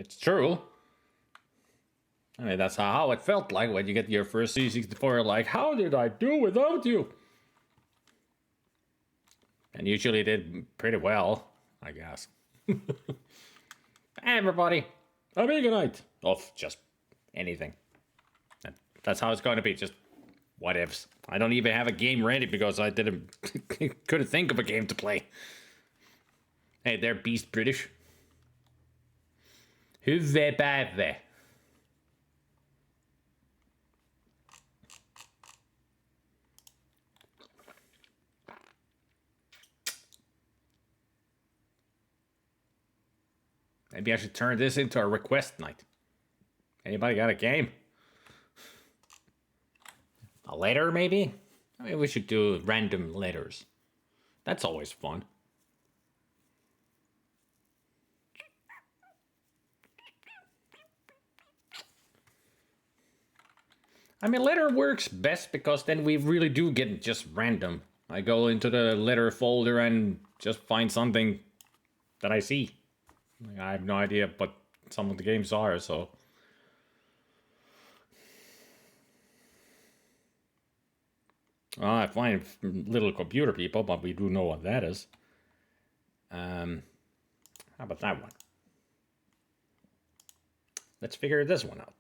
It's true. I mean, that's how it felt like when you get your first C64. Like, how did I do without you? And usually did pretty well, I guess. Hey, everybody. Amiga night. Of just anything. That's how it's going to be. Just what ifs. I don't even have a game ready because I couldn't think of a game to play. Hey, they're Beast British. Huvudbäve. Maybe I should turn this into a request night. Anybody got a game? A letter, maybe? I mean, we should do random letters. That's always fun. I mean, letter works best because then we really do get just random. I go into the letter folder and just find something that I see. I have no idea what some of the games are, so... I find little computer people, but we do know what that is. How about that one? Let's figure this one out.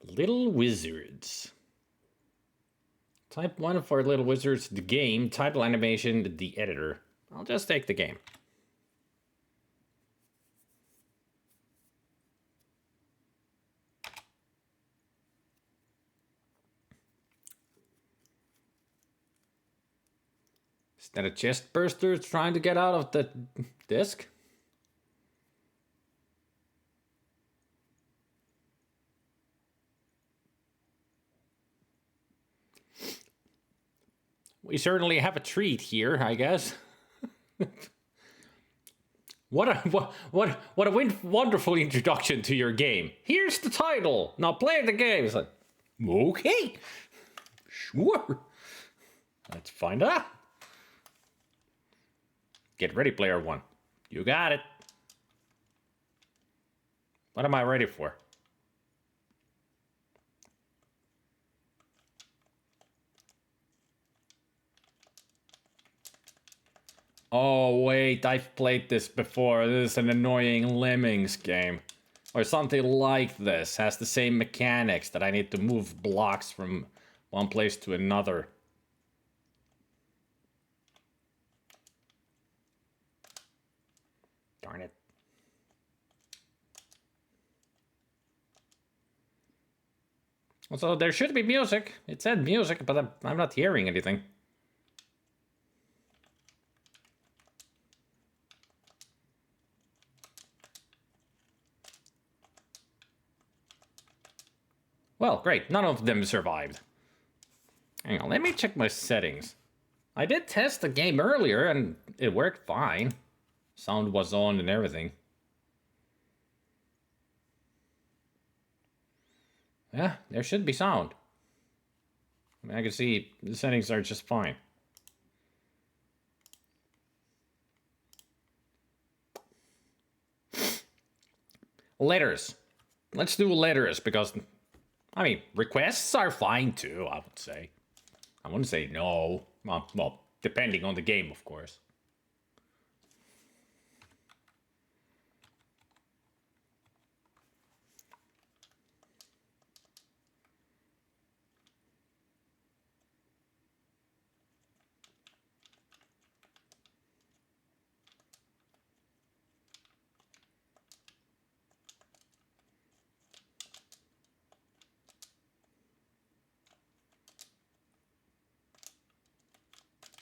Little Wizards. Type 1 for Little Wizards, the game. Title animation, the editor. I'll just take the game. Is that a chest burster trying to get out of the disc? We certainly have a treat here, I guess. What a wonderful introduction to your game. Here's the title. Now play the game. It's like, okay, sure. Let's find out. Get ready, player one. You got it. What am I ready for? Oh, wait, I've played this before. This is an annoying Lemmings game. Or something like this. Has the same mechanics that I need to move blocks from one place to another. Darn it. So there should be music. It said music, but I'm not hearing anything. Well, great. None of them survived. Hang on, let me check my settings. I did test the game earlier, and it worked fine. Sound was on and everything. Yeah, there should be sound. I mean, I can see the settings are just fine. Letters. Let's do letters, because... I mean, requests are fine too, I would say. I wouldn't say no. Well, depending on the game, of course.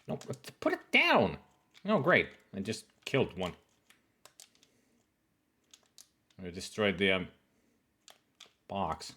No, put it down. Oh, great. I just killed one. I destroyed the box.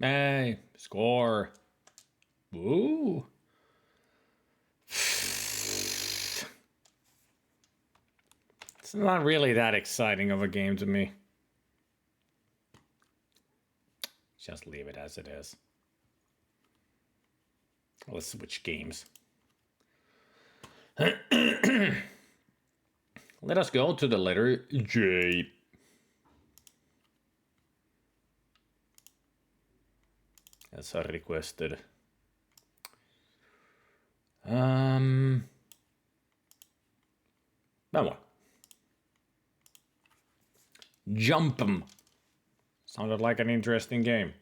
Hey, score. Ooh. It's not really that exciting of a game to me. Just leave it as it is. Let's switch games. Let us go to the letter J. As requested. Penultimate. Jump 'em. Sounded like an interesting game.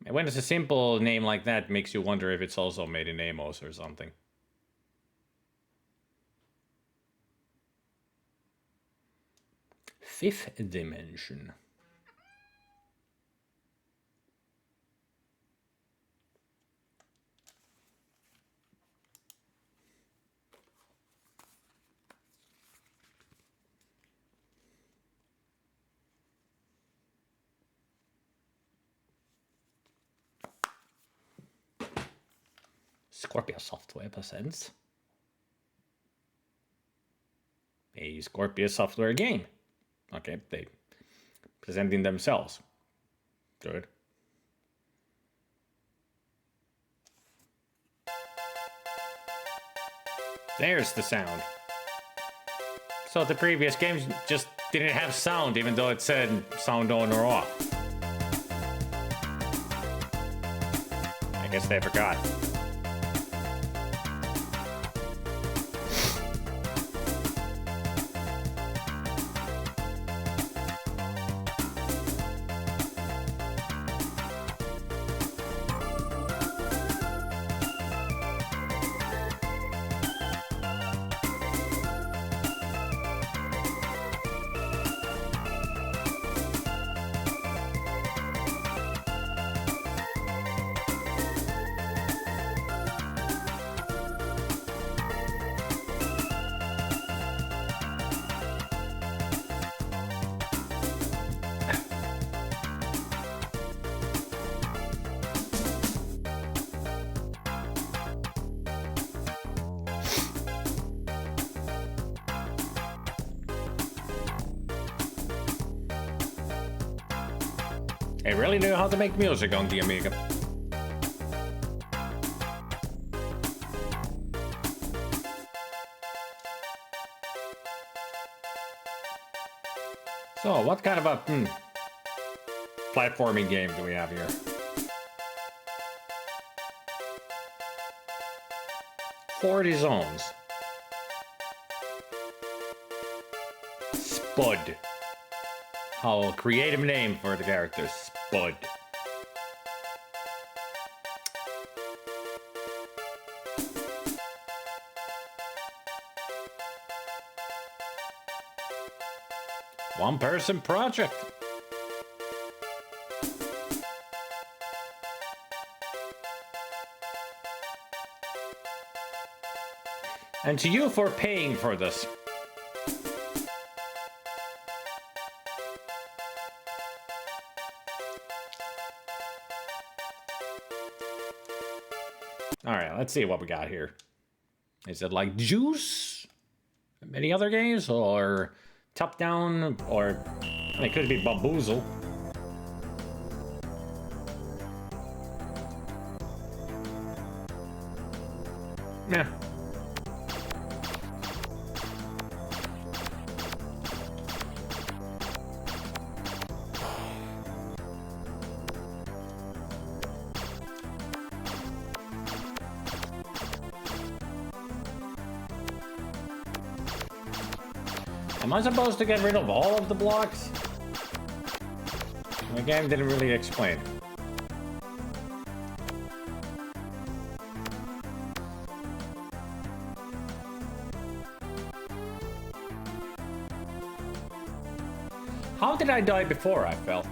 And when it's a simple name like that, makes you wonder if it's also made in Amos or something. Fifth dimension. Scorpio Software presents a Scorpio Software game. Okay, they presenting themselves. Good. There's the sound. So the previous games just didn't have sound, even though it said sound on or off. I guess they forgot. They really knew how to make music on the Amiga. So, what kind of a platforming game do we have here? "40 Zones. Spud. How creative name for the character, Spud. One-person project. And to you for paying for this. Alright, let's see what we got here. Is it like Juice? Any other games? Or Top Down? Or it could be Bamboozle. Yeah. Am I supposed to get rid of all of the blocks? The game didn't really explain. How did I die before I fell?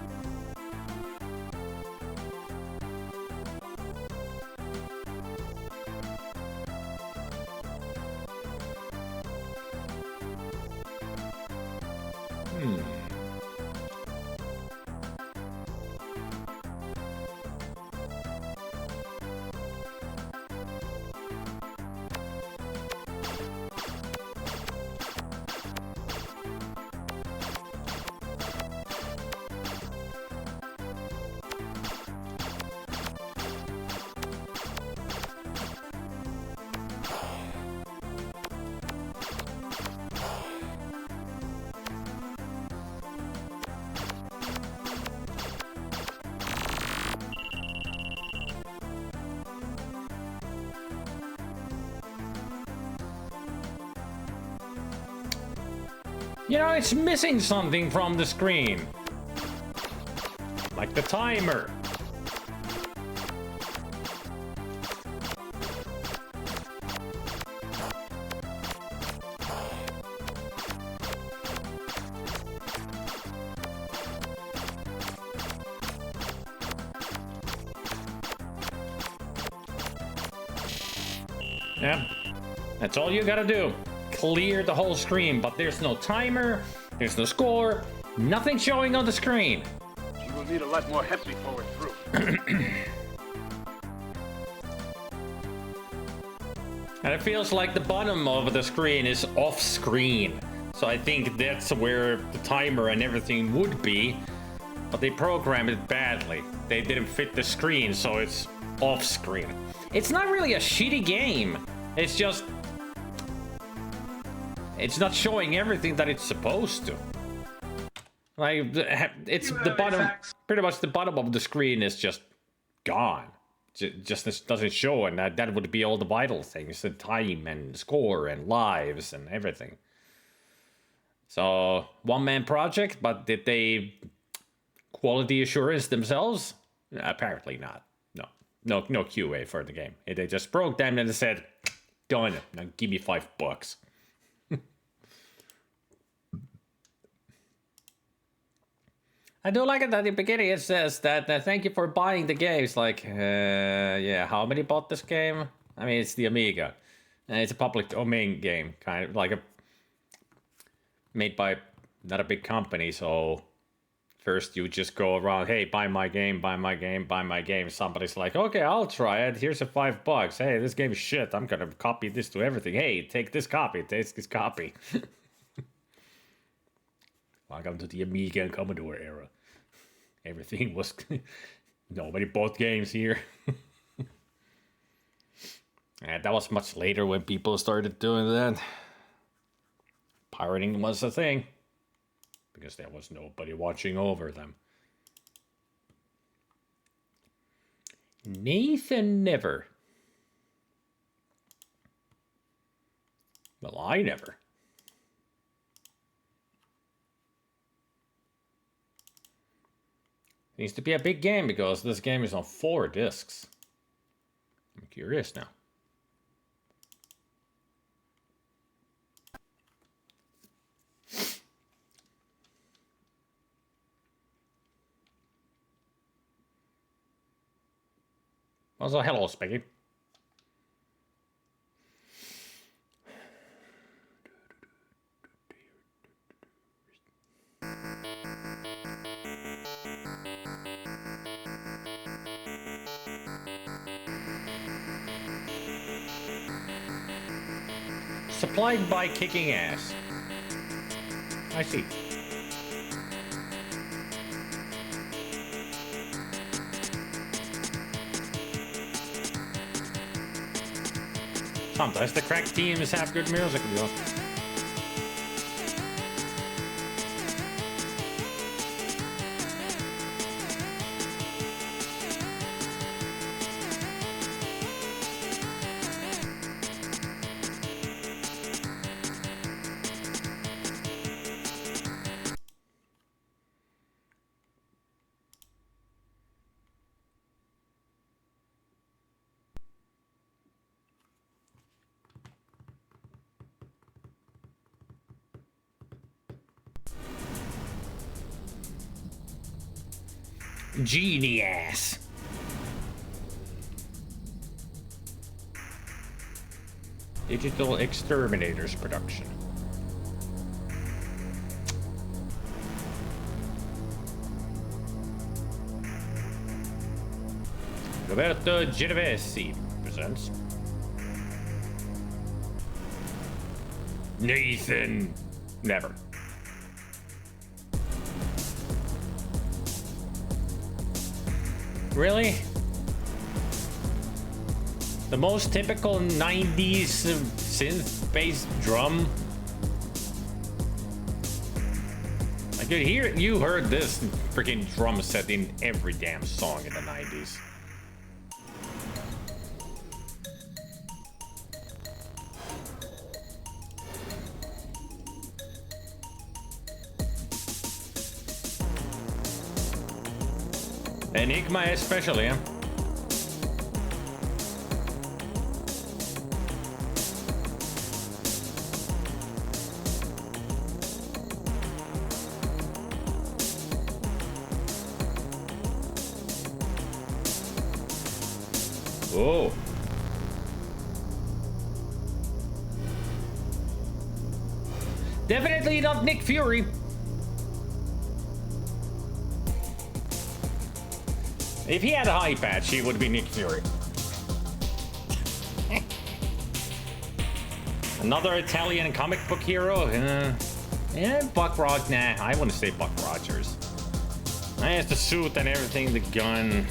You know, it's missing something from the screen. Like the timer. Yeah, that's all you gotta do. Clear the whole screen, but there's no timer, there's no score, nothing showing on the screen. You will need a lot more help before we're through. And it feels like the bottom of the screen is off screen. So I think that's where the timer and everything would be, but they programmed it badly. They didn't fit the screen, so it's off screen. It's not really a shitty game. It's just, it's not showing everything that it's supposed to. Like, it's the bottom, pretty much the bottom of the screen is just gone. Just doesn't show, and that would be all the vital things, the time and score and lives and everything. So, one-man project, but did they quality assurance themselves? Apparently not. No QA for the game. They just broke them and said, done. Now give me $5. I do like it that in the beginning it says that thank you for buying the game. It's like, yeah, how many bought this game? I mean, it's the Amiga. And it's a public domain game, kind of like made by not a big company, so first you just go around, hey, buy my game, buy my game, buy my game. Somebody's like, okay, I'll try it. Here's a $5. Hey, this game is shit. I'm gonna copy this to everything. Hey, take this copy, take this copy. Welcome to the Amiga and Commodore era. Everything was... Nobody bought games here. And that was much later when people started doing that. Pirating was a thing. Because there was nobody watching over them. Nathan never. Well, I never. Needs to be a big game because this game is on 4 discs. I'm curious now. Also, hello, Spaggy. Supplied by kicking ass. I see. Sometimes the crack teams have good music, you know. Genius. Digital Exterminators production. Roberto Genovesi presents Nathan Never. Really? The most typical 90s synth-based drum? I could hear it. You heard this freaking drum set in every damn song in the 90s. Enigma especially, huh? Oh. Definitely not Nick Fury. If he had a high patch, he would be Nick Fury. Another Italian comic book hero? Buck Rogers. Nah, I wouldn't say Buck Rogers. I has the suit and everything, the gun.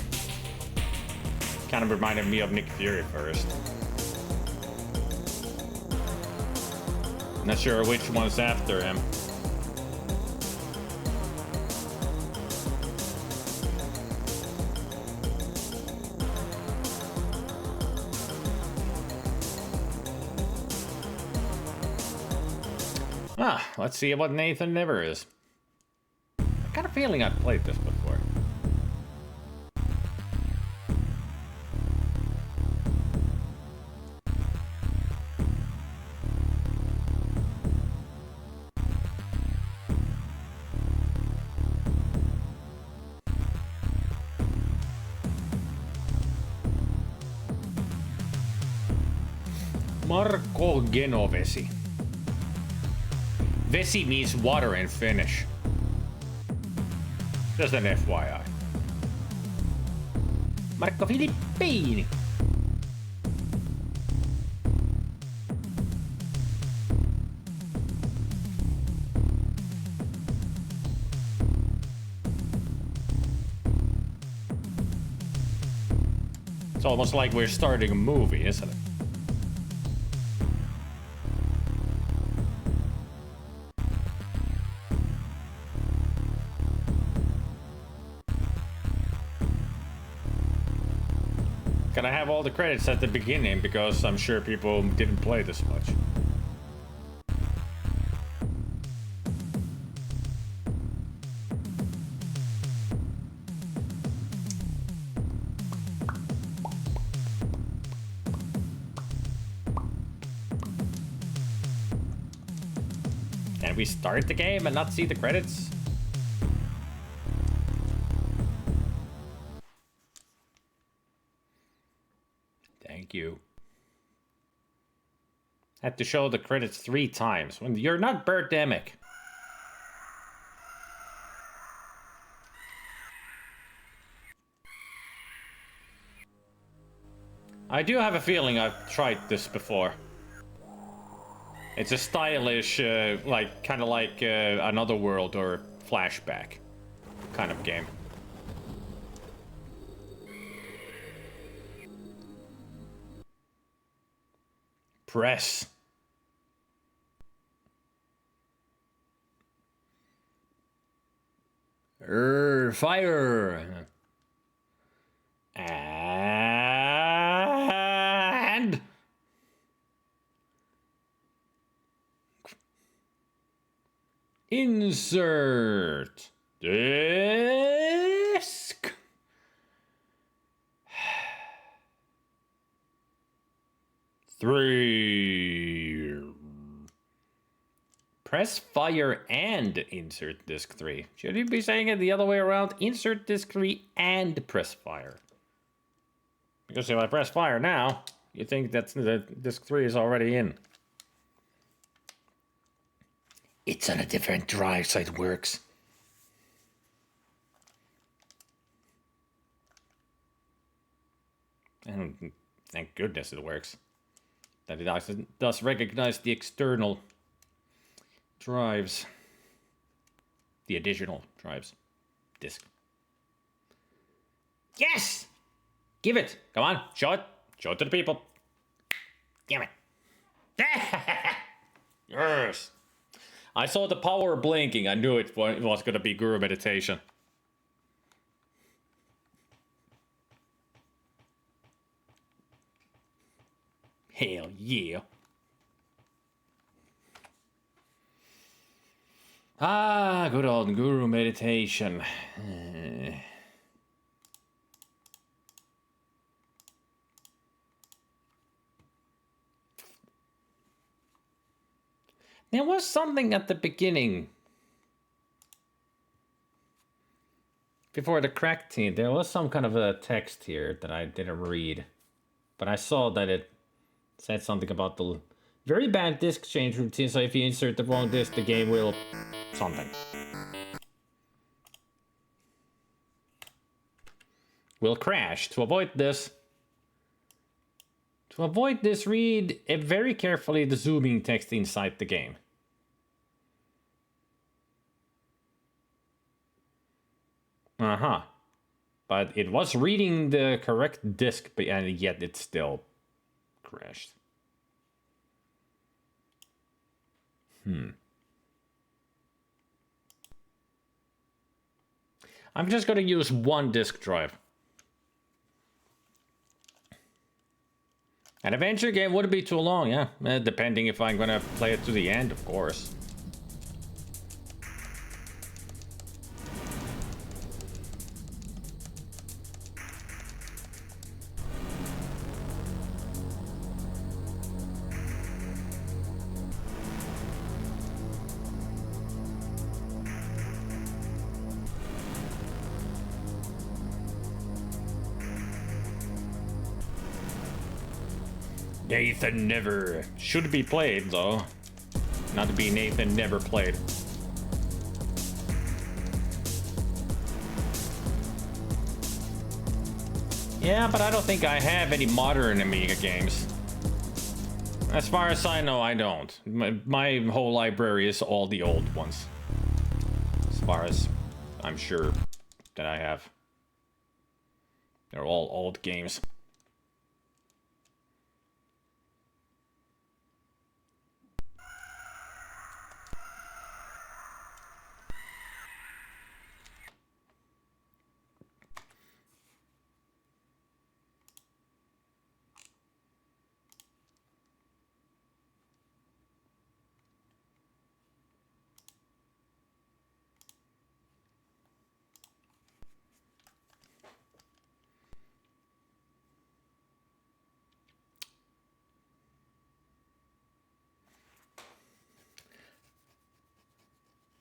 Kind of reminded me of Nick Fury first. Not sure which one's after him. Let's see what Nathan Never is. I got a feeling I've played this before. Marco Genovesi. Vesi means water in Finnish. Just an FYI. Marco Filippini. It's almost like we're starting a movie, isn't it? Can I have all the credits at the beginning because I'm sure people didn't play this much. Can we start the game and not see the credits? Thank you. Had to show the credits 3 times. When you're not Birdemic. I do have a feeling I've tried this before. It's a stylish, like, kind of like Another World or Flashback kind of game. Press. Fire. And insert disc. Three. Press fire and insert disc 3. Should you be saying it the other way around? Insert disc 3 and press fire. Because if I press fire now, you think that the disc 3 is already in. It's on a different drive, so it works. And thank goodness it works. That it does recognize the external drives. The additional drives. Disk. Yes! Give it! Come on, show it. Show it to the people. Damn it. Yes! I saw the power blinking. I knew it was gonna be Guru Meditation. Hell yeah. Ah, good old Guru Meditation. There was something at the beginning. Before the crack team, there was some kind of a text here that I didn't read. But I saw that it said something about the very bad disk change routine, so if you insert the wrong disk, the game will... something. Will crash. To avoid this, read very carefully the zooming text inside the game. Uh-huh. But it was reading the correct disk, and yet it still crashed. I'm just gonna use one disk drive. An adventure game wouldn't be too long, yeah. Depending if I'm gonna play it to the end, of course. Nathan Never should be played, though. Not to be Nathan Never played. Yeah, but I don't think I have any modern Amiga games. As far as I know, I don't. My whole library is all the old ones. As far as I'm sure that I have. They're all old games.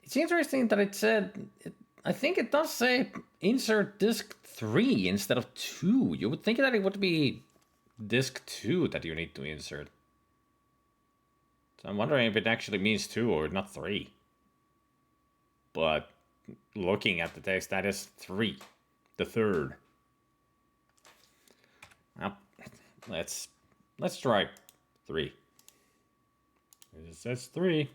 It's interesting that it said, I think it does say insert disk 3 instead of 2. You would think that it would be disk 2 that you need to insert. So I'm wondering if it actually means 2 or not 3. But looking at the text, that is 3. The third. Well, let's try 3. It says 3.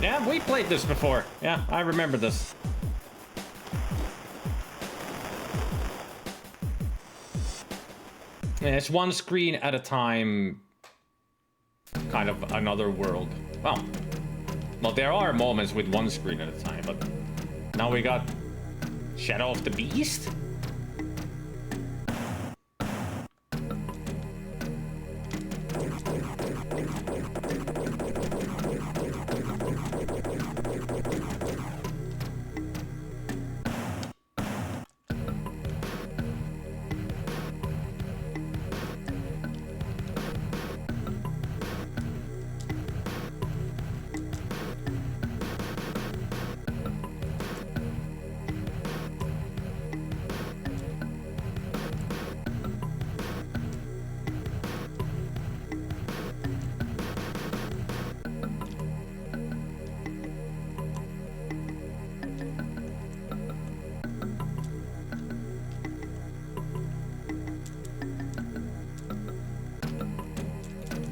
Yeah, we played this before. Yeah, I remember this. Yeah, it's one screen at a time. Kind of another world. Well, there are moments with one screen at a time, but now we got Shadow of the Beast?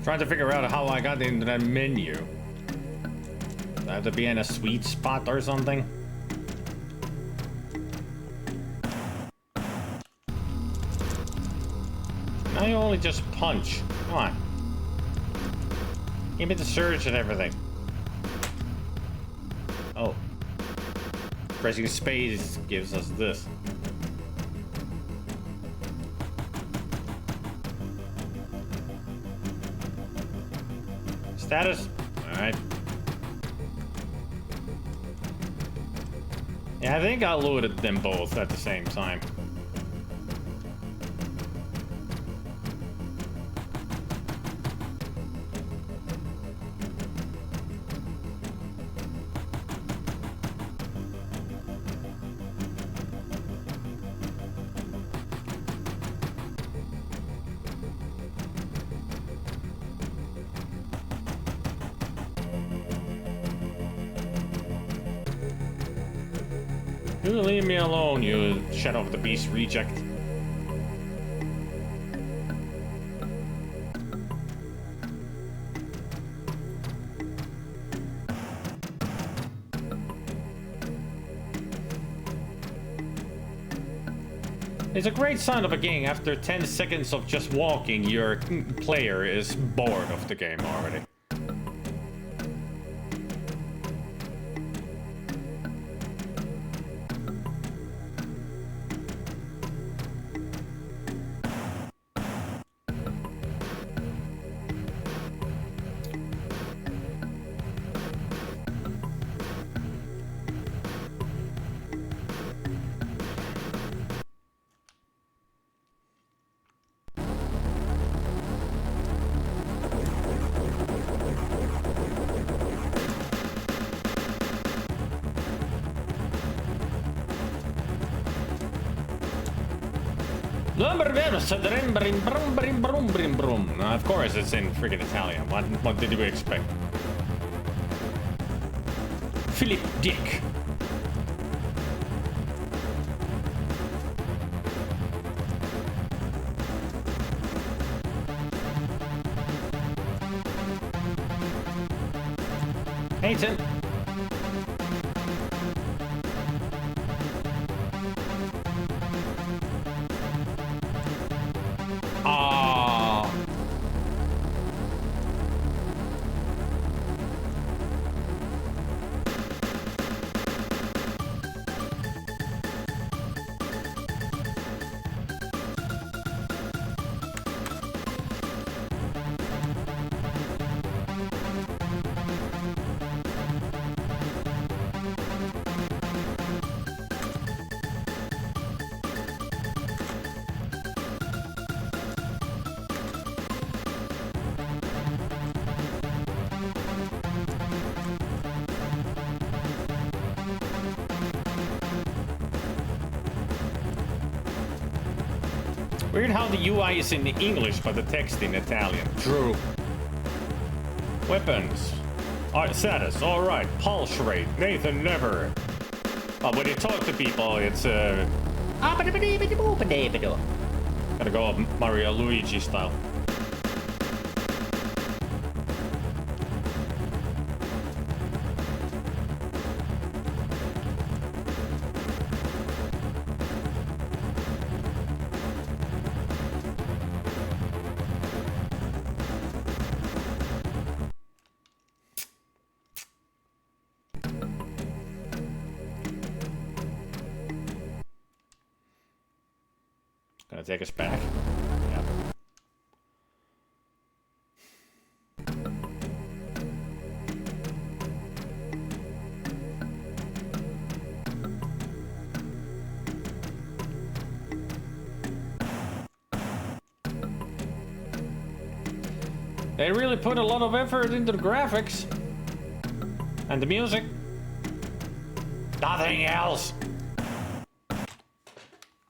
trying to figure out how I got into that menu. Do I have to be in a sweet spot or something? Now you only just punch. Come on. Give me the surge and everything. Oh. Pressing space gives us this. Status? Alright. Yeah, I think I looted them both at the same time. You leave me alone, you Shadow of the Beast reject. It's a great sign of a game. After 10 seconds of just walking, your player is bored of the game already. Of course, it's in friggin' Italian. What did you expect? Philip Dick. Hey, Tim. Weird how the UI is in English, but the text in Italian. True. Weapons. Status, alright. Pulse rate. Nathan never. When you talk to people, it's gotta go Mario Luigi style. Gonna take us back. Yep. They really put a lot of effort into the graphics and the music. Nothing else.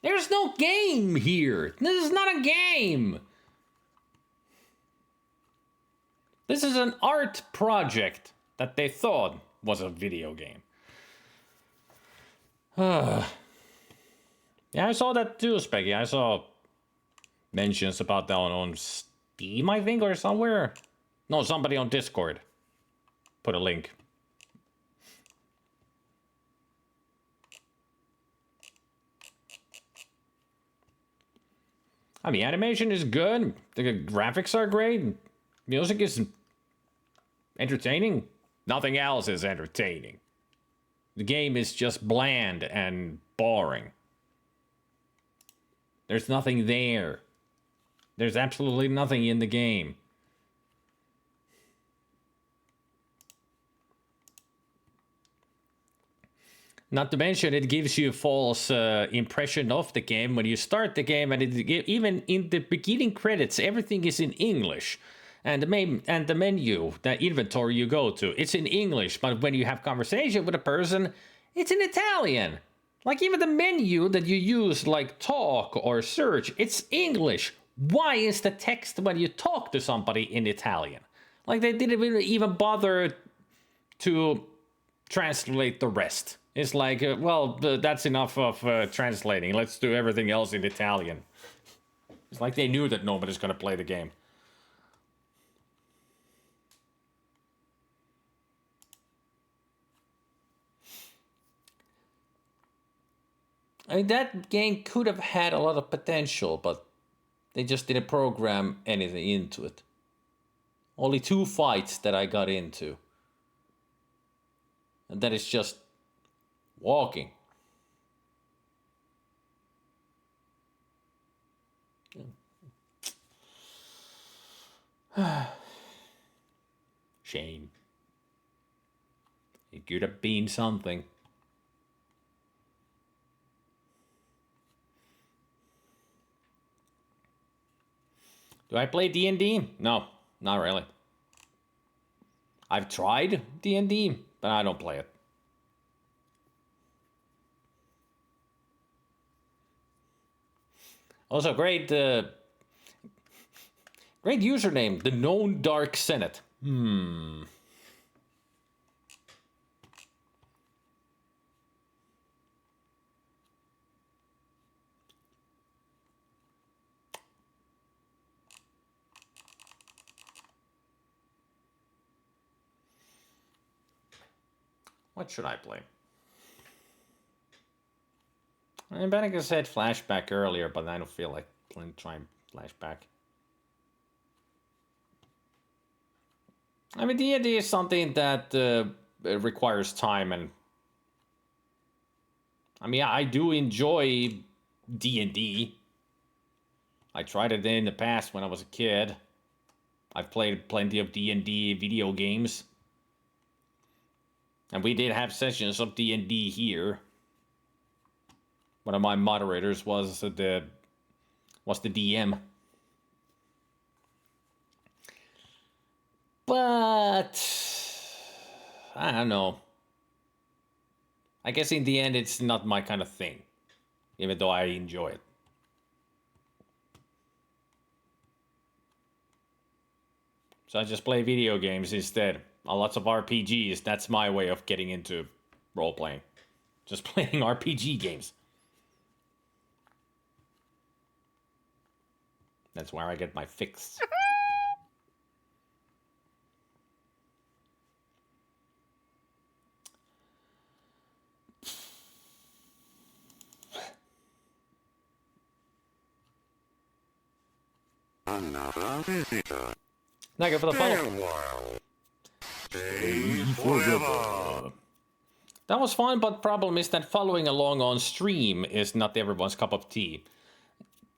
There's no game here. This is not a game. This is an art project that they thought was a video game. Yeah, I saw that too, Specky. I saw mentions about that on Steam, I think, or somewhere. No, somebody on Discord put a link. I mean, animation is good. The graphics are great. Music is entertaining. Nothing else is entertaining. The game is just bland and boring. There's nothing there. There's absolutely nothing in the game. Not to mention, it gives you a false impression of the game when you start the game, and even in the beginning credits, everything is in English. And the menu, the inventory you go to, it's in English, but when you have conversation with a person, it's in Italian. Like even the menu that you use, like talk or search, it's English. Why is the text when you talk to somebody in Italian? Like they didn't even bother to translate the rest. It's like, well, that's enough of translating. Let's do everything else in Italian. It's like they knew that nobody's gonna play the game. I mean, that game could have had a lot of potential, but they just didn't program anything into it. Only 2 fights that I got into. And that is just walking. Shame. It could have been something. Do I play D&D? No, not really. I've tried D&D, but I don't play it. Also, great username, the Known Dark Senate. What should I play? I mean, Bennigan said flashback earlier, but I don't feel like trying flashback. I mean, D&D is something that requires time, and I mean, I do enjoy D&D. I tried it in the past when I was a kid. I've played plenty of D&D video games. And we did have sessions of D&D here. One of my moderators was the DM. But I don't know. I guess in the end it's not my kind of thing, even though I enjoy it. So I just play video games instead. Lots of RPGs. That's my way of getting into role-playing. Just playing RPG games. That's where I get my fix. Another visitor. Thank you for the follow. Stay forever. That was fun, but problem is that following along on stream is not everyone's cup of tea.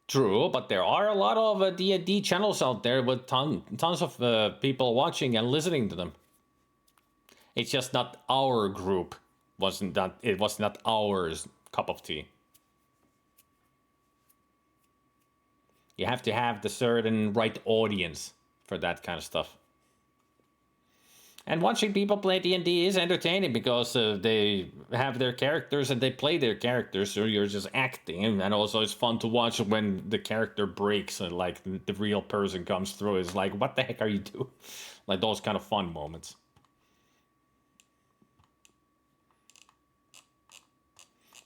True, but there are a lot of D&D channels out there with tons of people watching and listening to them. It's just not our group. It was not ours cup of tea. You have to have the certain right audience for that kind of stuff. And watching people play D&D is entertaining because they have their characters and they play their characters, so you're just acting. And also it's fun to watch when the character breaks and like the real person comes through. It's like, what the heck are you doing? Like those kind of fun moments.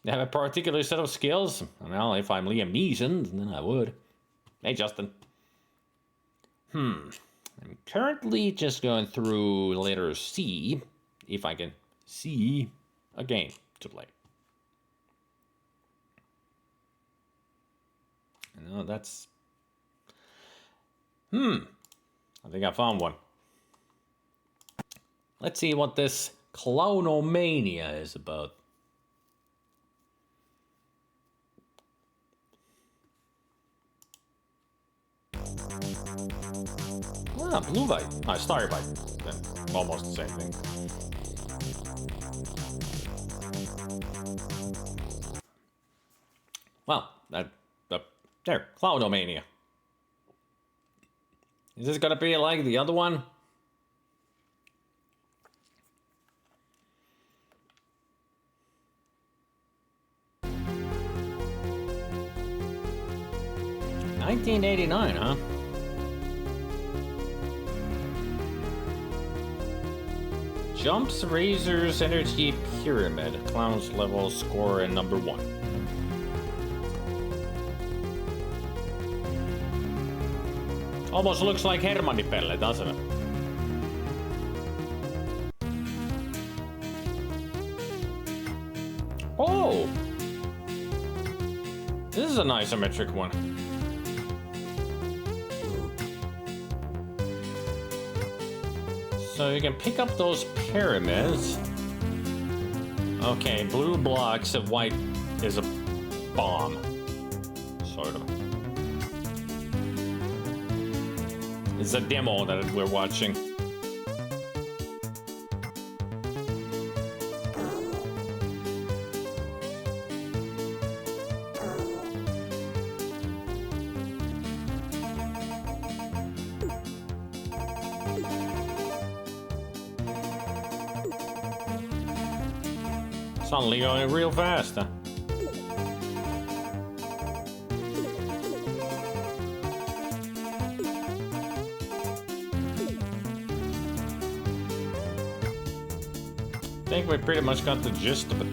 They have a particular set of skills. Well, if I'm Liam Neeson, then I would. Hey, Justin. I'm currently just going through letter C, if I can see a game to play. No, that's... I think I found one. Let's see what this Clownomania is about. Ah, blue light. Ah, starry light. Almost the same thing. Well, there, Clownomania. Is this gonna be like the other one? $19.89, huh? Jumps, razors, energy, pyramid, clowns level, score, and number 1. Almost looks like Hermanni-pelle, doesn't it? Oh! This is an isometric one. So you can pick up those pyramids. Okay, blue blocks and white is a bomb. Sort of. It's a demo that we're watching. Suddenly going real fast, huh? I think we pretty much got the gist of it.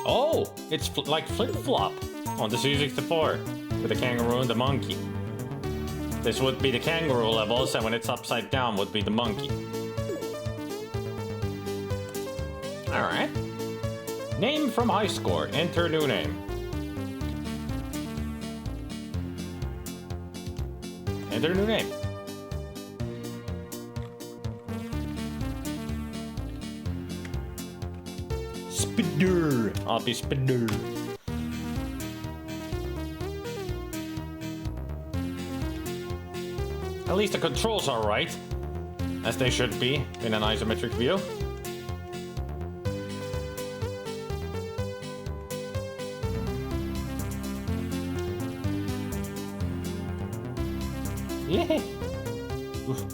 Oh, it's like flip-flop on the C64 with the kangaroo and the monkey. This would be the kangaroo levels, and when it's upside down would be the monkey. Alright. Name from high score. Enter new name. Enter new name. Spider. I'll be Spider. At least the controls are right, as they should be in an isometric view. Yeah. Oof.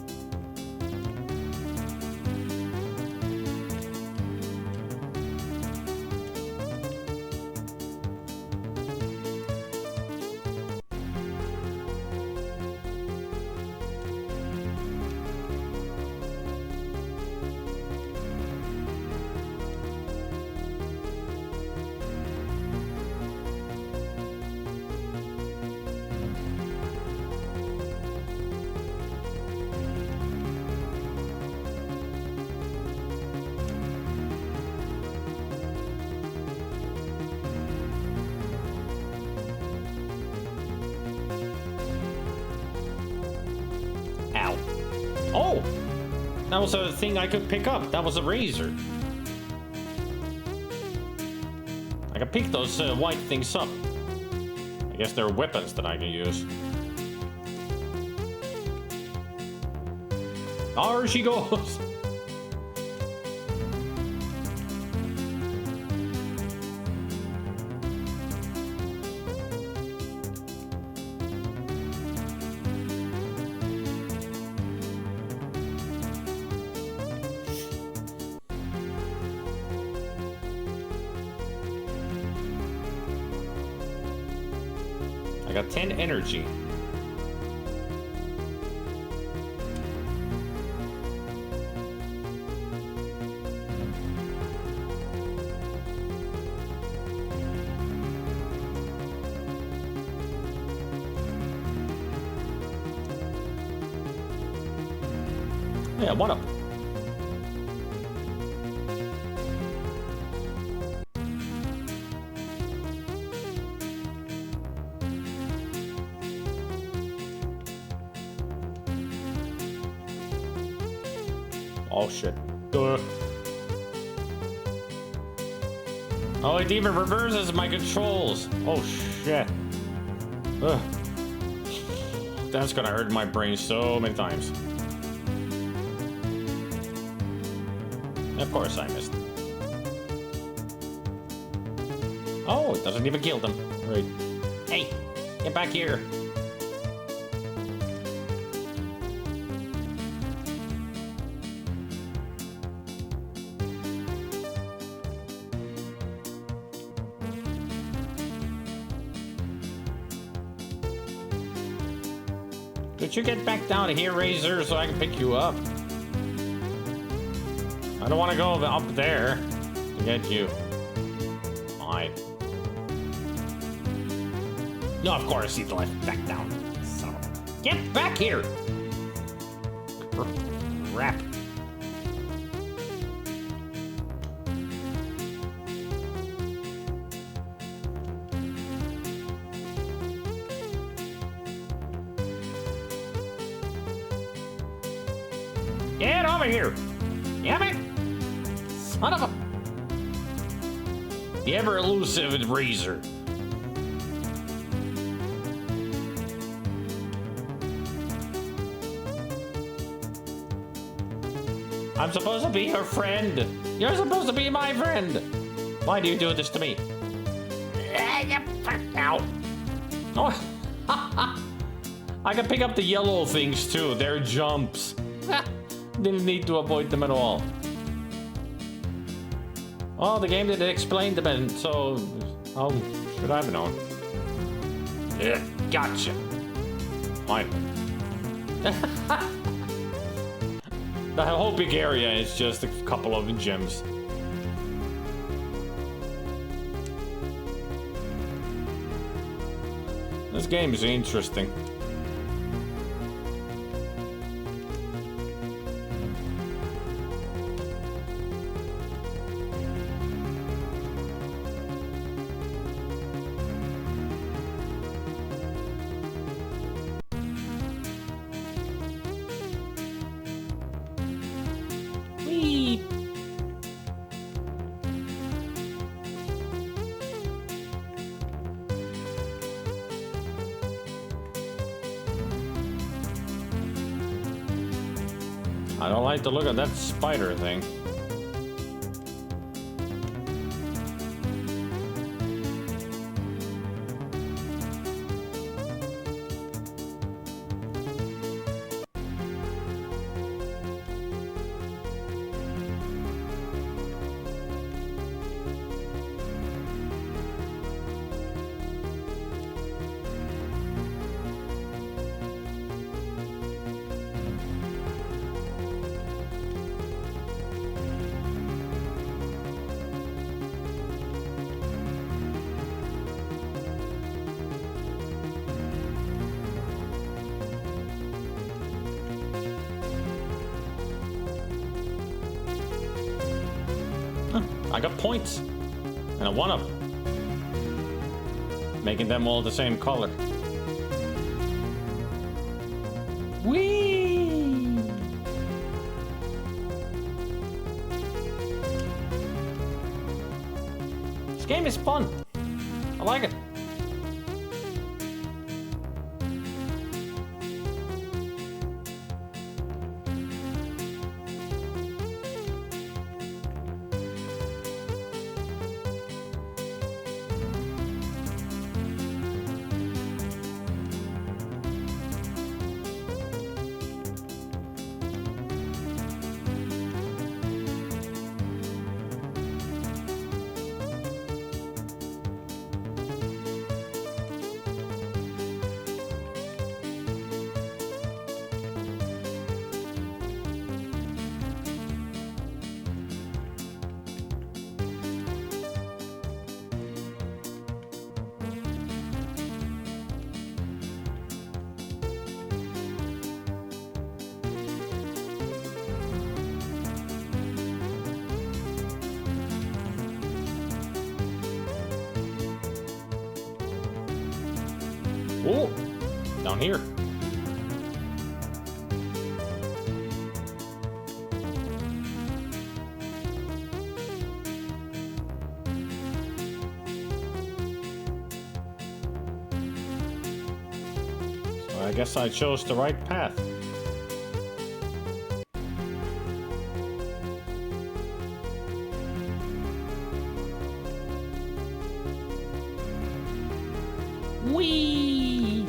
Ow. Oh! That was a thing I could pick up. That was a razor. I can pick those white things up. I guess they're weapons that I can use. There she goes! I got 10 energy. Yeah, one up. Oh shit. Duh. Oh, it even reverses my controls. Oh shit. Ugh. That's gonna hurt my brain so many times. Of course I missed. Oh, it doesn't even kill them. Right. Hey, get back here. Could you get back down here, Razor, so I can pick you up? I don't want to go up there to get you. Fine. No, of course he's left back down. So, get back here! Crap. Get over here! Damn it! Son of a... The ever-elusive Razor. I'm supposed to be your friend. You're supposed to be my friend. Why do you do this to me? Ow. Oh. I can pick up the yellow things too. They're jumps. Didn't need to avoid them at all. Well, the game didn't explain them, so how should I have known? Yeah, gotcha. Fine. The whole big area is just a couple of gems. This game is interesting. Whee! I don't like the look of that spider thing. I got points and a 1-up, making them all the same color. Whee! This game is fun. I like it. down here. So I guess I chose the right path. Whee!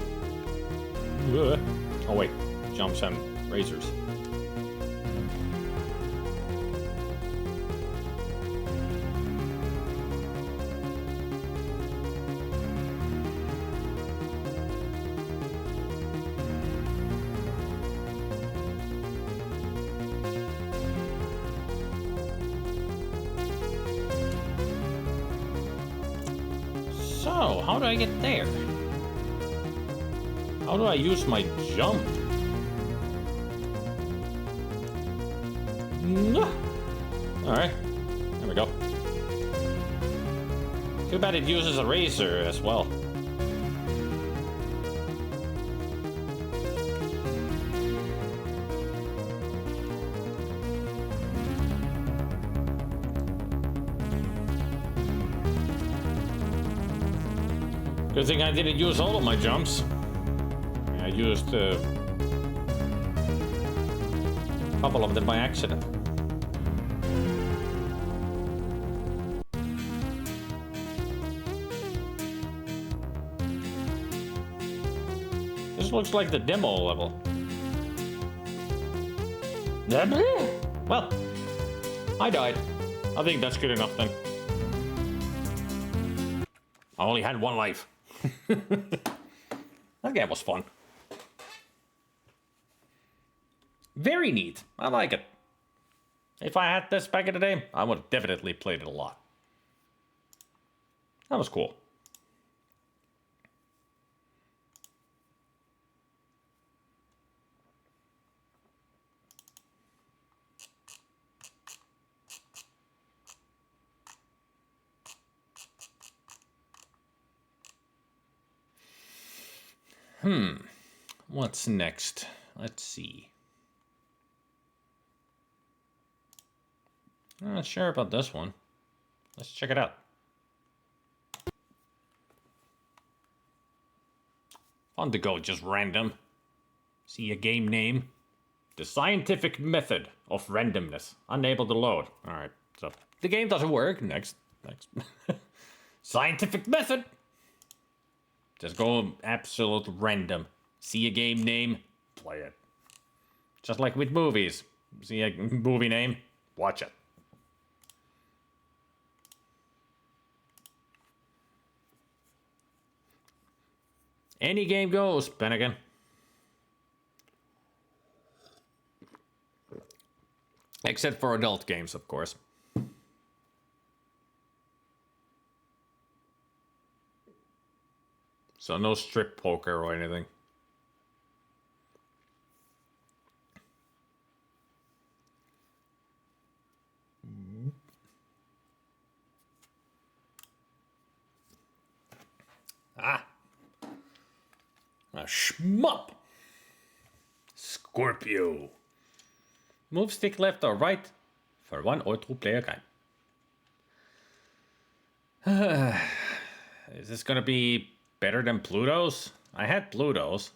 Oh wait, jumps and razors. So, how do I get there? How do I use my jump? Alright, there we go. Too bad it uses a razor as well. Good thing I didn't use all of my jumps. I used a couple of them by accident. This looks like the demo level. Well, I died. I think that's good enough then. I only had one life. That game was fun. Very neat. I like it. If I had this back in the day, I would have definitely played it a lot. That was cool. What's next? Let's see. I'm not sure about this one. Let's check it out. Fun to go just random. See a game name. The scientific method of randomness. Unable to load. Alright, so the game doesn't work. Next. Scientific method. Just go absolute random. See a game name, play it. Just like with movies. See a movie name, watch it. Any game goes, Bennigan. Except for adult games, of course. So no strip poker or anything. A shmup. Scorpio. Move stick left or right for one or two player game. Is this gonna be better than Pluto's? I had Pluto's.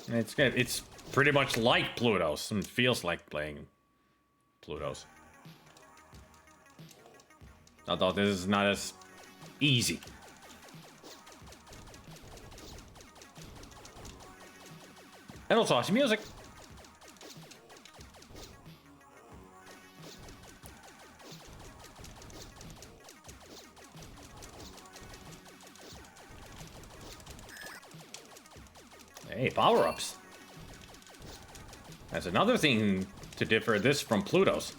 It's good. It's pretty much like Pluto's and feels like playing Pluto's. Although this is not as easy. And also awesome music. Hey, power-ups. That's another thing to differ this from Pluto's.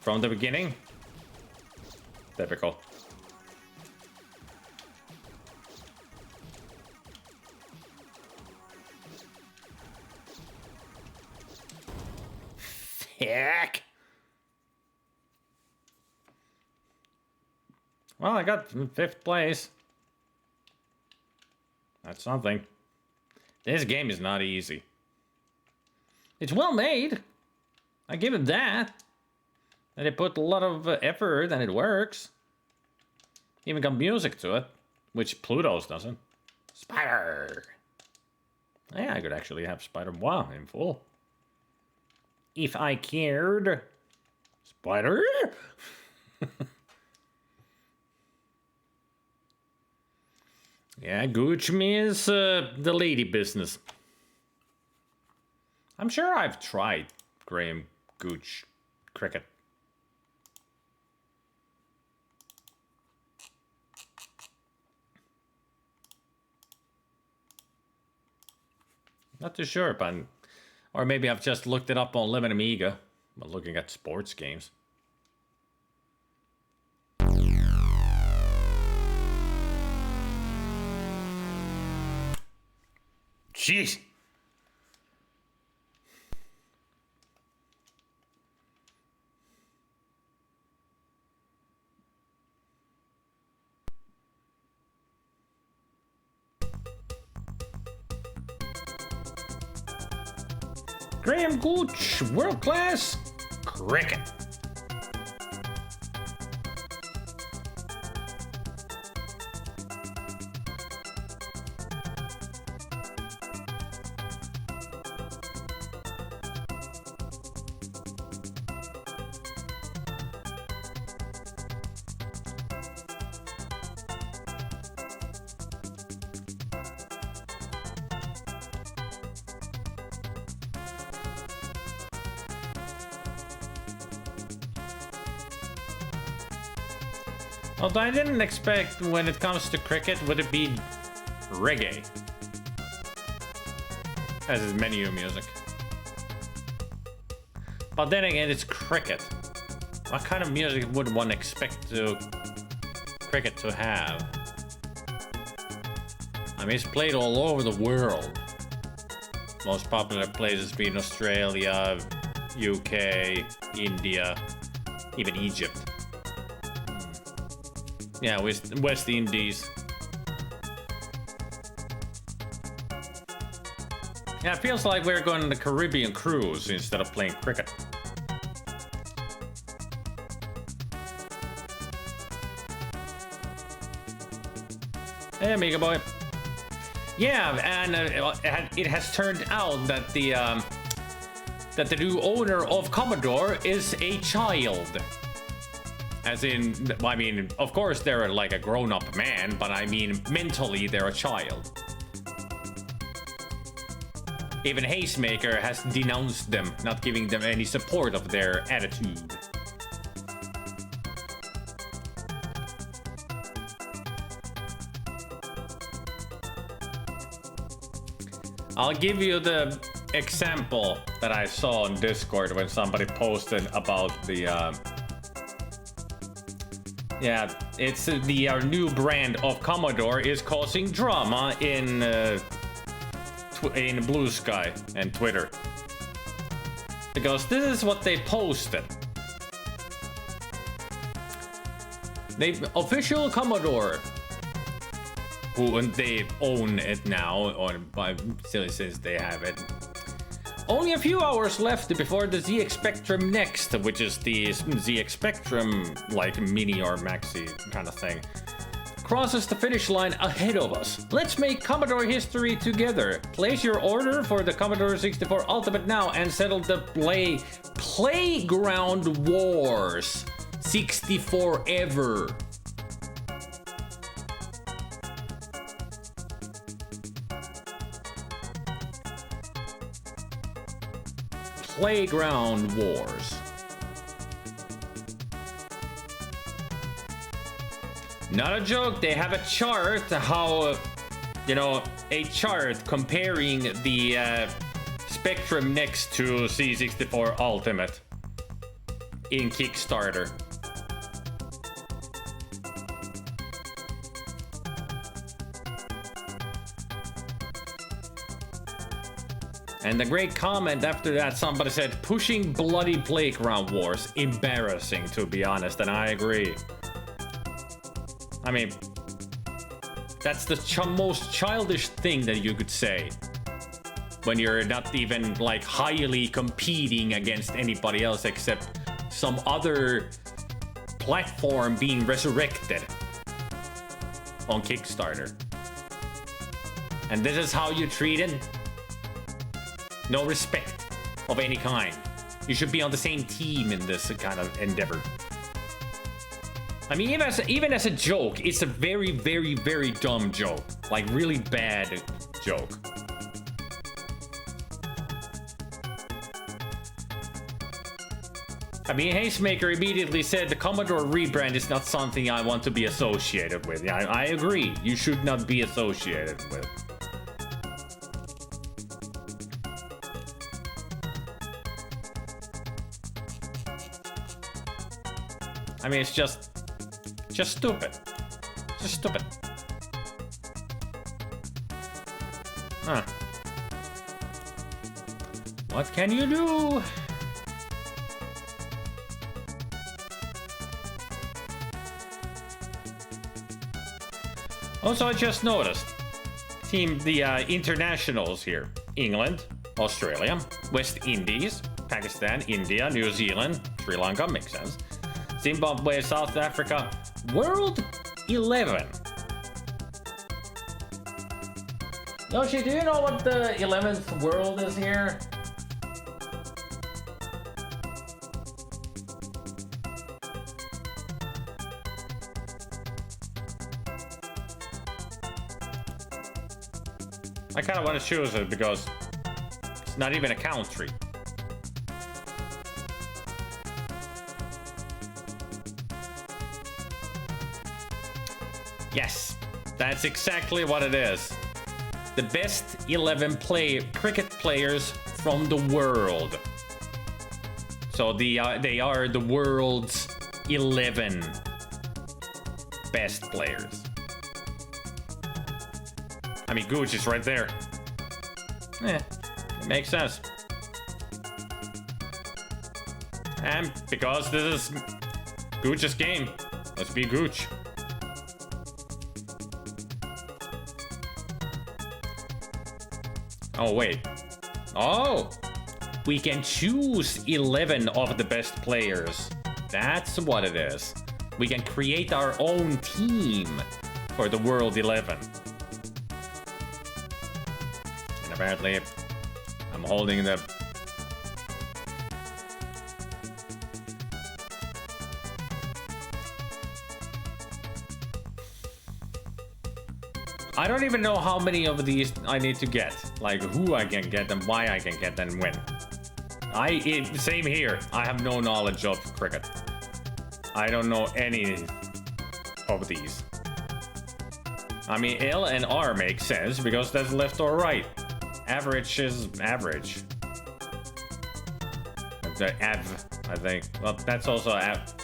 From the beginning? Typical. Heck. Well, I got 5th place. That's something. This game is not easy. It's well made. I give it that. And they put a lot of effort and it works. Even got music to it, which Pluto's doesn't. Spider. Yeah, I could actually have SpiderMwa in full. If I cared. Spider? Yeah, Gooch means the lady business. I'm sure I've tried Graham Gooch cricket. Not too sure, but... Or maybe I've just looked it up on Lemon Amiga while looking at sports games. Jeez. Graham Gooch, world class cricket. Although I didn't expect when it comes to cricket, would it be reggae as his menu music. But then again, it's cricket. What kind of music would one expect cricket to have? I mean, it's played all over the world. Most popular places being Australia, UK, India, even Egypt. Yeah, West Indies. Yeah, it feels like we're going on the Caribbean cruise instead of playing cricket. Hey, Amiga boy. Yeah, and it has turned out that the new owner of Commodore is a child. As in, I mean, of course they're like a grown-up man, but I mean, mentally they're a child. Even Hazemaker has denounced them, not giving them any support of their attitude. I'll give you the example that I saw on Discord when somebody posted about the yeah, it's our new brand of Commodore is causing drama in Blue Sky and Twitter. Because this is what they posted. Official Commodore, who they own it now, or since they have it. Only a few hours left before the ZX Spectrum Next, which is the ZX Spectrum, like mini or maxi kind of thing, crosses the finish line ahead of us. Let's make Commodore history together. Place your order for the Commodore 64 Ultimate now and settle the Playground Wars 64 ever. Playground Wars. Not a joke, they have a chart how, a chart comparing the Spectrum Next to C64 Ultimate in Kickstarter. And the great comment after that, somebody said, pushing bloody playground wars. Embarrassing, to be honest, and I agree. I mean, that's the most childish thing that you could say. When you're not even, like, highly competing against anybody else except some other platform being resurrected on Kickstarter. And this is how you treat it? No respect of any kind. You should be on the same team in this kind of endeavor. I mean, even as a joke, it's a very, very, very dumb joke. Like, really bad joke. I mean, Hastemaker immediately said the Commodore rebrand is not something I want to be associated with. Yeah, I agree. You should not be associated with. I mean, it's just stupid. Just stupid. Huh. What can you do? Also, I just noticed the internationals here. England, Australia, West Indies, Pakistan, India, New Zealand, Sri Lanka, makes sense. Zimbabwe, South Africa, World 11. Yoshi, do you know what the 11th world is here? I kind of want to choose it because it's not even a country. Yes, that's exactly what it is. The best 11 cricket players from the world. So they are the world's 11 best players. I mean, Gooch is right there. It makes sense. And because this is Gooch's game, let's be Gooch. Oh, wait. Oh! We can choose 11 of the best players. That's what it is. We can create our own team for the World 11. And apparently, I'm holding the... I don't even know how many of these I need to get. Like, who I can get and why I can get and when. Same here. I have no knowledge of cricket. I don't know any of these. I mean, L and R make sense because that's left or right. Average is average. The av, I think. Well, that's also av.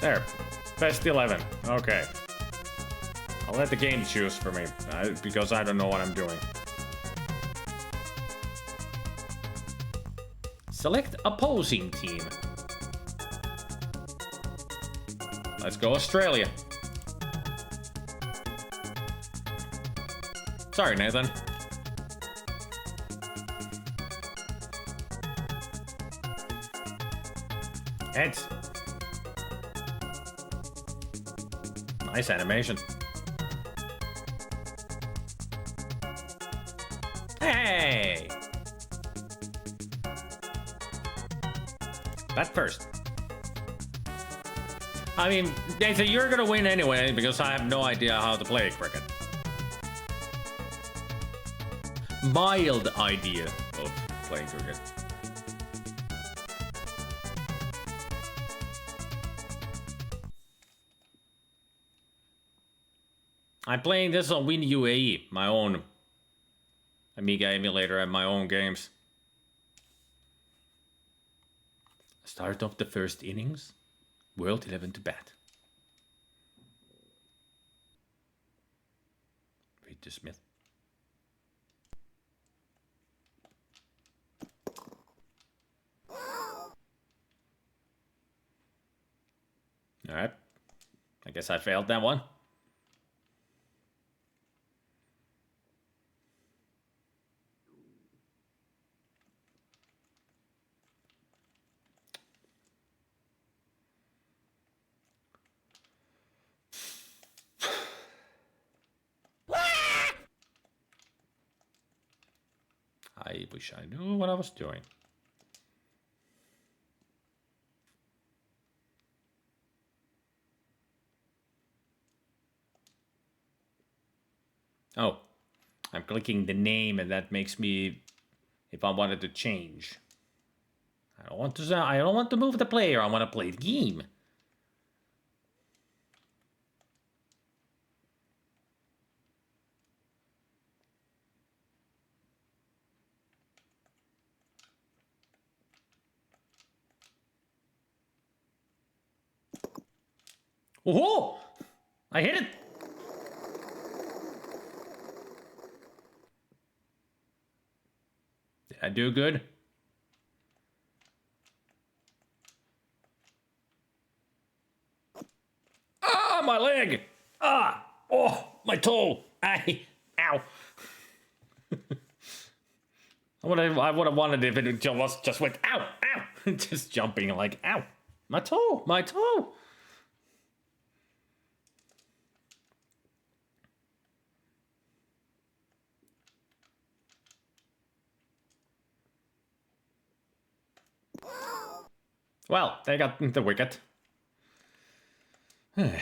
There, best 11. Okay. I'll let the game choose for me, because I don't know what I'm doing. Select opposing team. Let's go Australia. Sorry, Nathan. Heads. Nice animation. Hey! That first. I mean, Nathan, you're gonna win anyway because I have no idea how to play cricket. Mild idea of playing cricket. I'm playing this on Win UAE, my own Amiga emulator and my own games. Start of the first innings. World 11 to bat. Read to Smith. Alright. I guess I failed that one. I wish I knew what I was doing. Oh, I'm clicking the name and that makes me, if I wanted to change. I don't want to move the player, I want to play the game. Oh, I hit it. Did I do good? Ah, my leg. Ah, oh, my toe. Ow. I would have wanted if it just went ow, ow, just jumping like ow, my toe, my toe. Well, they got the wicket. I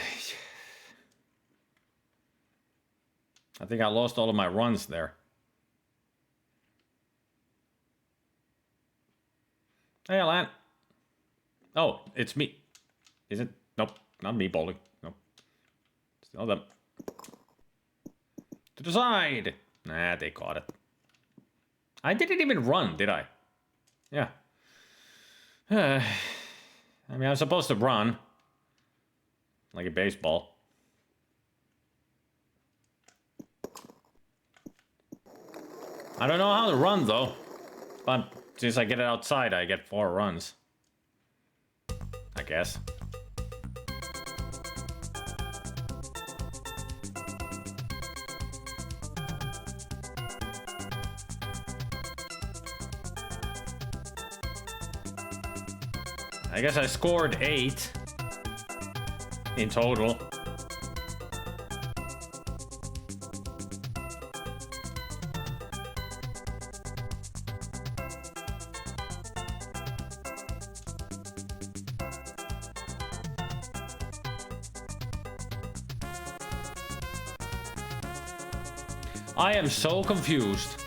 think I lost all of my runs there. Hey, Alan. Oh, it's me. Is it? Nope, not me bowling. Nope. Still them. To the side. Nah, they caught it. I didn't even run, did I? Yeah. I mean, I'm supposed to run. Like a baseball. I don't know how to run, though. But since I get it outside, I get 4 runs. I guess. I guess I scored 8 in total. I am so confused.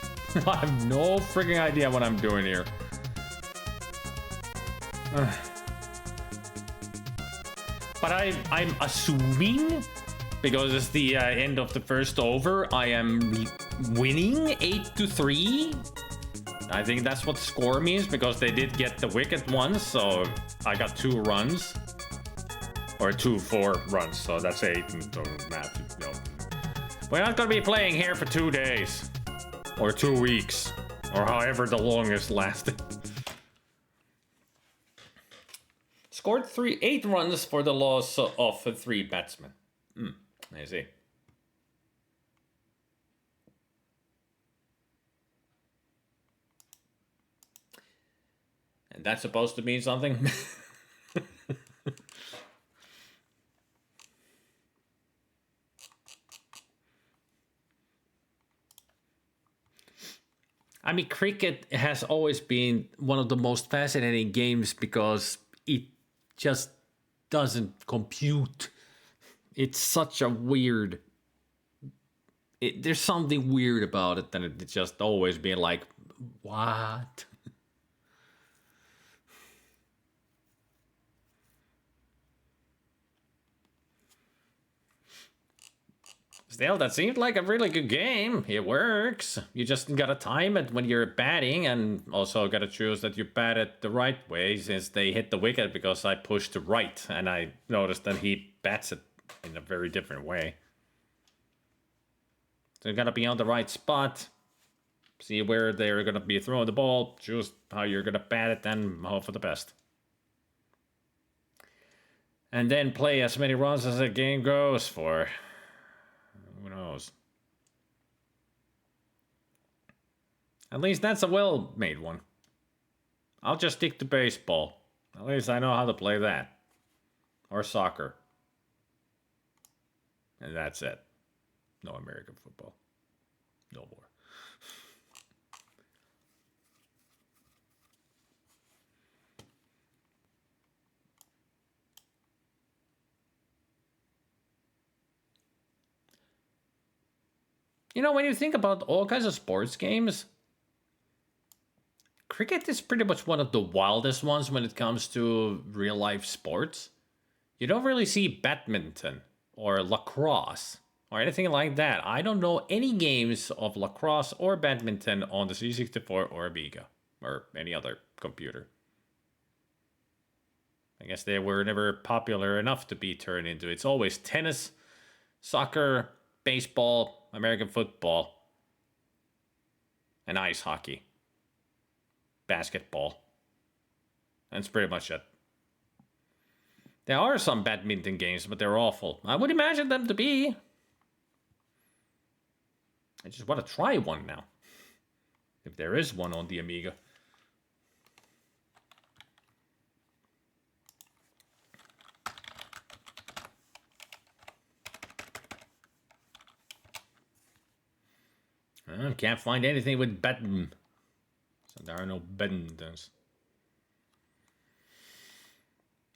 I have no freaking idea what I'm doing here. But I'm assuming, because it's the end of the first over, I am winning 8-3. I think that's what score means, because they did get the wicket once, so I got 2 runs. Or 4 runs, so that's 8. And so math, no. We're not gonna be playing here for 2 days. Or 2 weeks. Or however the longest lasted. Scored 8 runs for the loss of 3 batsmen. I see. And that's supposed to mean something? I mean, cricket has always been one of the most fascinating games because it just doesn't compute. It's such a weird... there's something weird about it, and it's just always been like, what? Still, that seemed like a really good game. It works. You just gotta time it when you're batting, and also gotta choose that you bat it the right way, since they hit the wicket because I pushed to right, and I noticed that he bats it in a very different way. So you gotta be on the right spot, see where they're gonna be throwing the ball, choose how you're gonna bat it, and hope for the best. And then play as many runs as the game goes for. Who knows? At least that's a well-made one. I'll just stick to baseball. At least I know how to play that. Or soccer. And that's it. No American football. No more. You know, when you think about all kinds of sports games, cricket is pretty much one of the wildest ones when it comes to real life sports. You don't really see badminton or lacrosse or anything like that. I don't know any games of lacrosse or badminton on the C64 or Amiga or any other computer. I guess they were never popular enough to be turned into. It's always tennis, soccer, baseball, American football, and ice hockey. Basketball. That's pretty much it. There are some badminton games, but they're awful. I would imagine them to be. I just want to try one now. If there is one on the Amiga. I can't find anything with badminton. So there are no badmintons.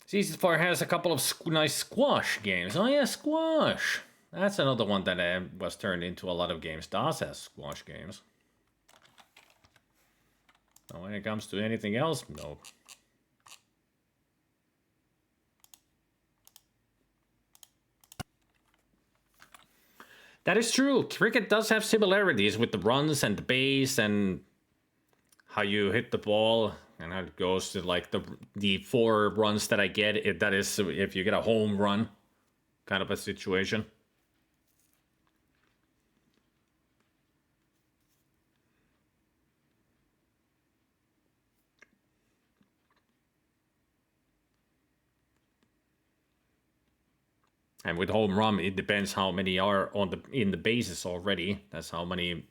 C64 has a couple of nice squash games. Oh yeah, squash. That's another one that was turned into a lot of games. DOS has squash games. But when it comes to anything else, no. That is true. Cricket does have similarities with the runs and the base and how you hit the ball and how it goes to like the 4 runs that I get. That is if you get a home run kind of a situation. And with home run, it depends how many are in the bases already. That's how many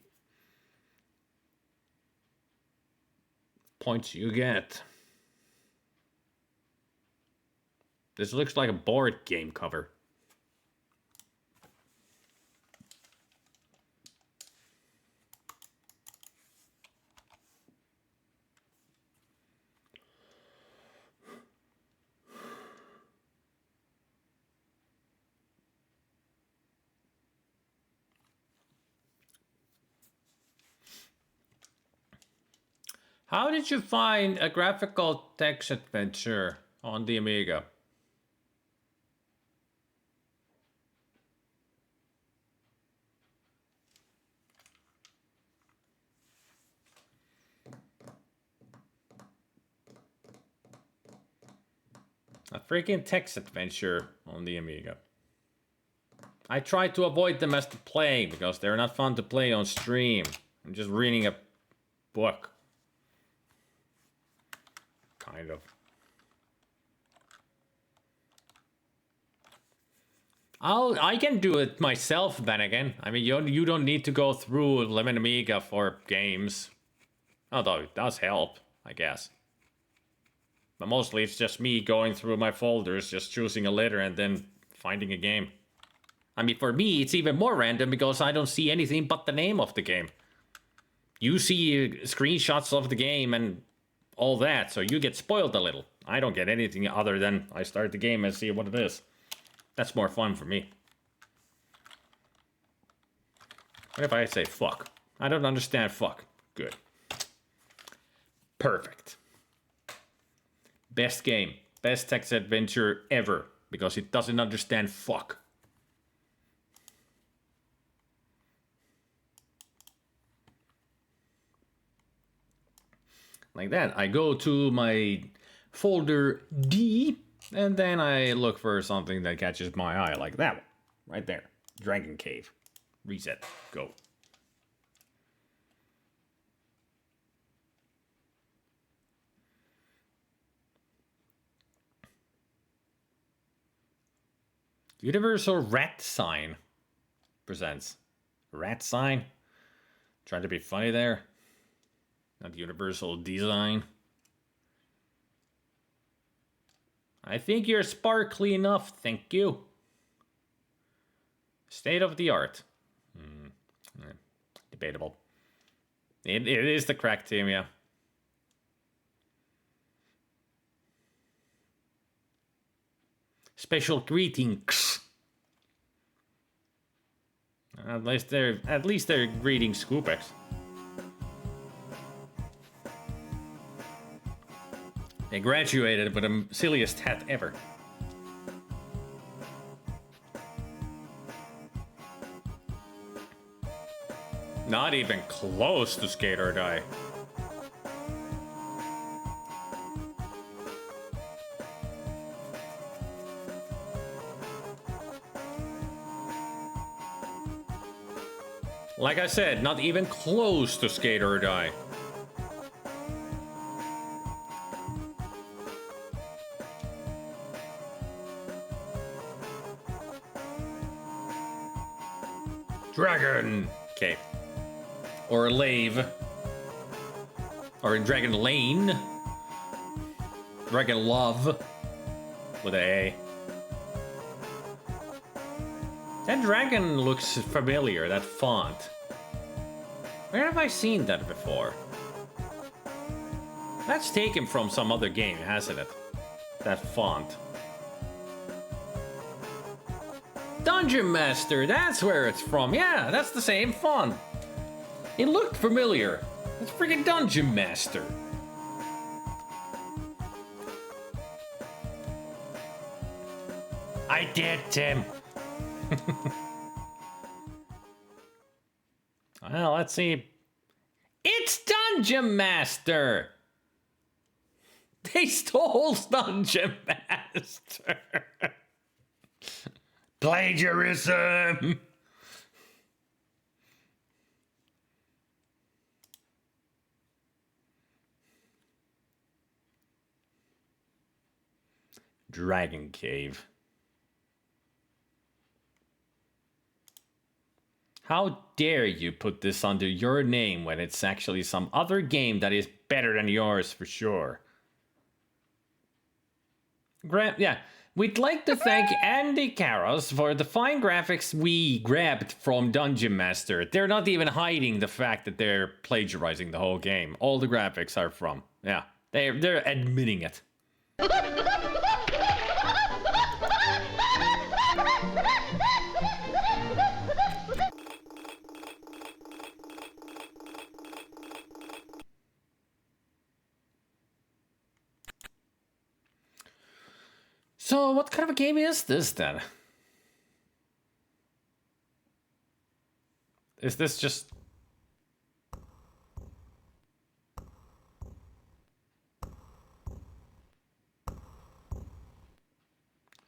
points you get. This looks like a board game cover. How did you find a graphical text adventure on the Amiga? A freaking text adventure on the Amiga. I try to avoid them as to play because they're not fun to play on stream. I'm just reading a book. Kind of. I can do it myself then again. I mean, you don't need to go through Lemon Amiga for games. Although it does help, I guess. But mostly it's just me going through my folders, just choosing a letter and then finding a game. I mean, for me, it's even more random because I don't see anything but the name of the game. You see screenshots of the game and all that, so you get spoiled a little. I don't get anything other than I start the game and see what it is. That's more fun for me. What if I say fuck? I don't understand fuck. Good. Perfect. Best game. Best text adventure ever. Because it doesn't understand fuck. like that. I go to my folder D, and then I look for something that catches my eye, like that one, right there. Dragon Cave. Reset. Go. Universal Rat Sign presents Rat Sign. Trying to be funny there. Not Universal Design. I think you're sparkly enough, thank you. State of the art. Debatable. It is the crack team, yeah. Special greetings. At least they're greeting Scoopex. They graduated with the silliest hat ever. Not even close to Skate or Die. Like I said, not even close to Skate or Die. Dragon Cape. Or Lave. Or in Dragon Lane. Dragon Love. With an A. That dragon looks familiar, that font. Where have I seen that before? That's taken from some other game, hasn't it? That font. Dungeon Master, that's where it's from. Yeah, that's the same font. It looked familiar. It's freaking Dungeon Master. I did, Tim. Well, let's see. It's Dungeon Master! They stole Dungeon Master! Plagiarism! Dragon Cave. How dare you put this under your name when it's actually some other game that is better than yours for sure. Yeah, we'd like to thank Andy Karras for the fine graphics we grabbed from Dungeon Master. They're not even hiding the fact that they're plagiarizing the whole game. All the graphics are from. Yeah, they're admitting it. So, what kind of a game is this, then? Is this just...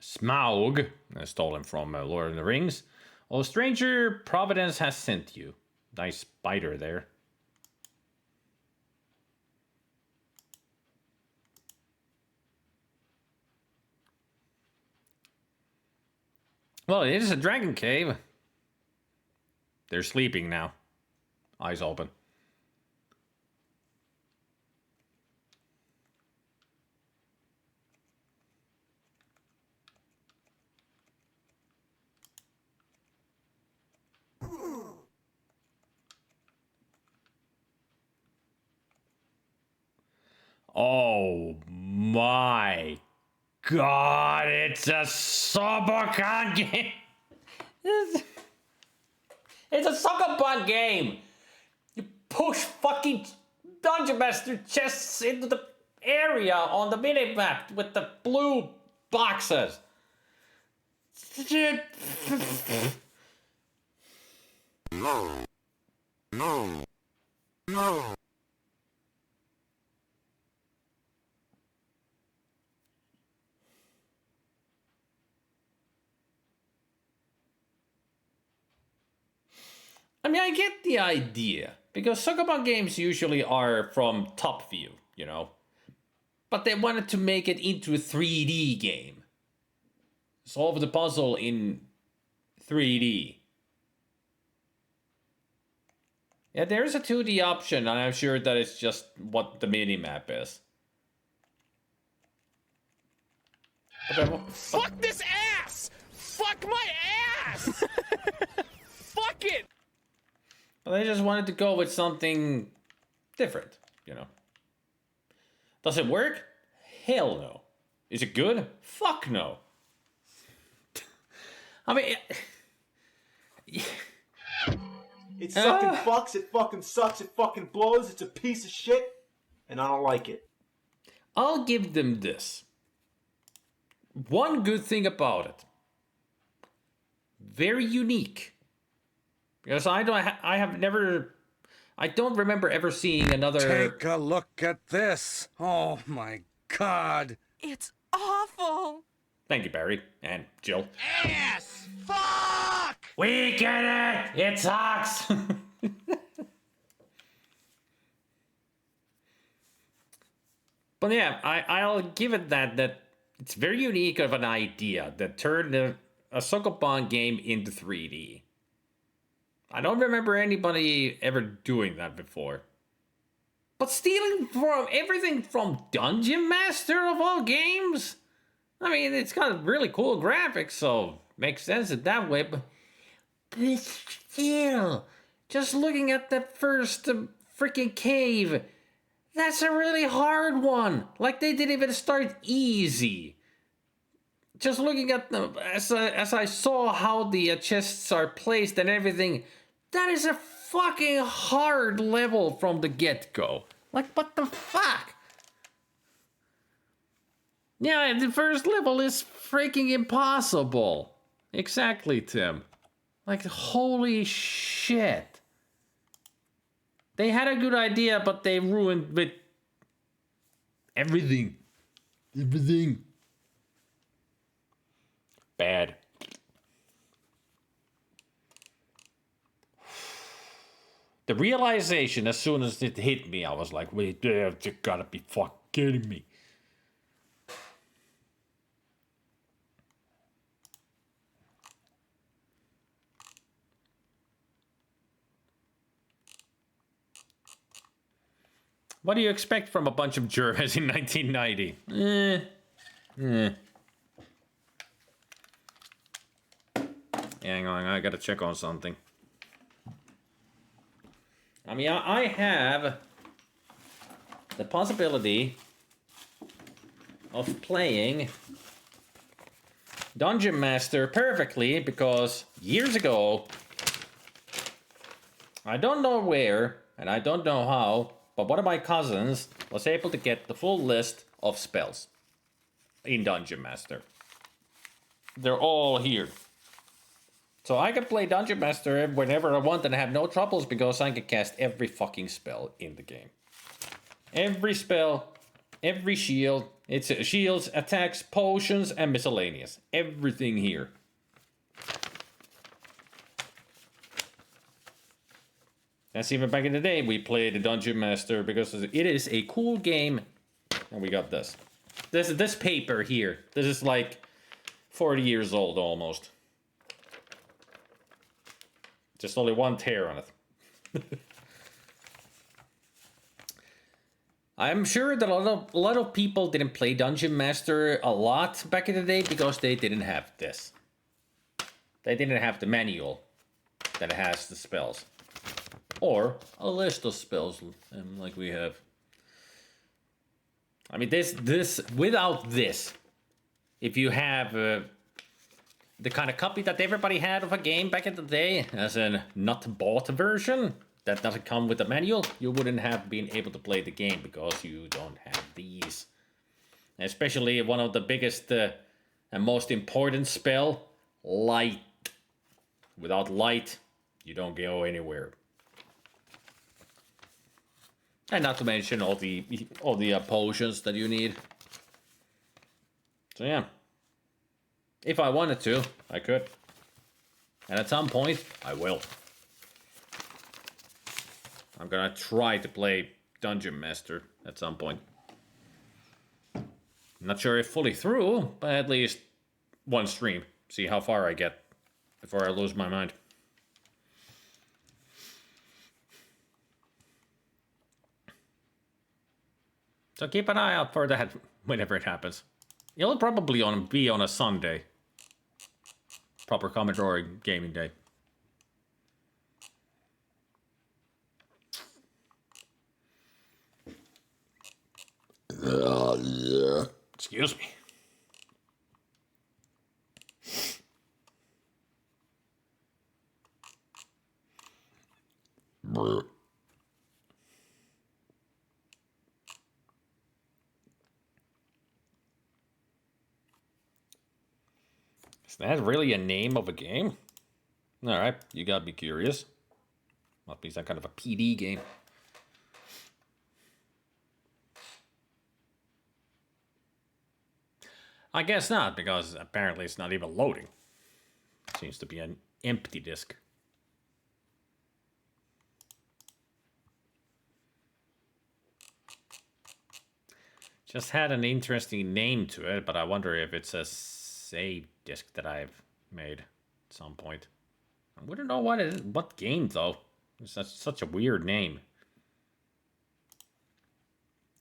Smaug, stolen from Lord of the Rings. Oh, stranger, Providence has sent you. Nice spider there. Well, it is a dragon cave. They're sleeping now. Eyes open. Oh my God, it's a Sobokan game. It's a Sobokan game. You push fucking Dungeon Master chests into the area on the minimap with the blue boxes. No. No. No. I mean, I get the idea, because Sokoban games usually are from top view, you know? But they wanted to make it into a 3D game. Solve the puzzle in 3D. Yeah, there's a 2D option, and I'm sure that it's just what the minimap is. Fuck this ass! Fuck my ass! Fuck it! Well, they just wanted to go with something different, you know. Does it work? Hell no. Is it good? Fuck no. I mean... It fucking fucks, it fucking sucks, it fucking blows, it's a piece of shit, and I don't like it. I'll give them this. One good thing about it. Very unique. Because I don't remember ever seeing another... Take a look at this. Oh my god. It's awful. Thank you, Barry. And Jill. Ass! Fuck! We get it! It sucks! But yeah, I'll give it that it's very unique of an idea that turned a Sokoban game into 3D. I don't remember anybody ever doing that before. But stealing from everything from Dungeon Master of all games? I mean, it's got really cool graphics, so makes sense in that way, but still, just looking at that first freaking cave, that's a really hard one. Like, they didn't even start easy. Just looking at them, as I saw how the chests are placed and everything, that is a fucking hard level from the get-go. Like, what the fuck? Yeah, the first level is freaking impossible. Exactly, Tim. Like, holy shit. They had a good idea, but they ruined with everything. Everything. Bad. The realization, as soon as it hit me, I was like, wait, you gotta be fucking kidding me. What do you expect from a bunch of Germans in 1990? Hang on, I gotta check on something. I mean, I have the possibility of playing Dungeon Master perfectly because years ago, I don't know where and I don't know how, but one of my cousins was able to get the full list of spells in Dungeon Master. They're all here. So I can play Dungeon Master whenever I want and have no troubles because I can cast every fucking spell in the game. Every spell, every shield. It's shields, attacks, potions, and miscellaneous. Everything here. That's even back in the day we played the Dungeon Master because it is a cool game. And we got this. This paper here. This is like 40 years old almost. Just only one tear on it. I'm sure that a lot of people didn't play Dungeon Master a lot back in the day because they didn't have this. They didn't have the manual that has the spells. Or a list of spells like we have. I mean, this without this, if you have the kind of copy that everybody had of a game back in the day, as a not bought version that doesn't come with a manual, you wouldn't have been able to play the game because you don't have these. Especially one of the biggest and most important spell, light. Without light, you don't go anywhere. And not to mention all the potions that you need. So yeah. If I wanted to, I could. And at some point, I will. I'm gonna try to play Dungeon Master at some point. I'm not sure if fully through, but at least one stream. See how far I get before I lose my mind. So keep an eye out for that whenever it happens. It'll probably be on a Sunday. Proper Commodore gaming day. Excuse me. Is that really a name of a game? Alright, you gotta be curious. Must be some kind of a PD game. I guess not, because apparently it's not even loading. Seems to be an empty disk. Just had an interesting name to it, but I wonder if it's a save disk that I've made at some point. I wouldn't know what it is, what game though. It's such a weird name.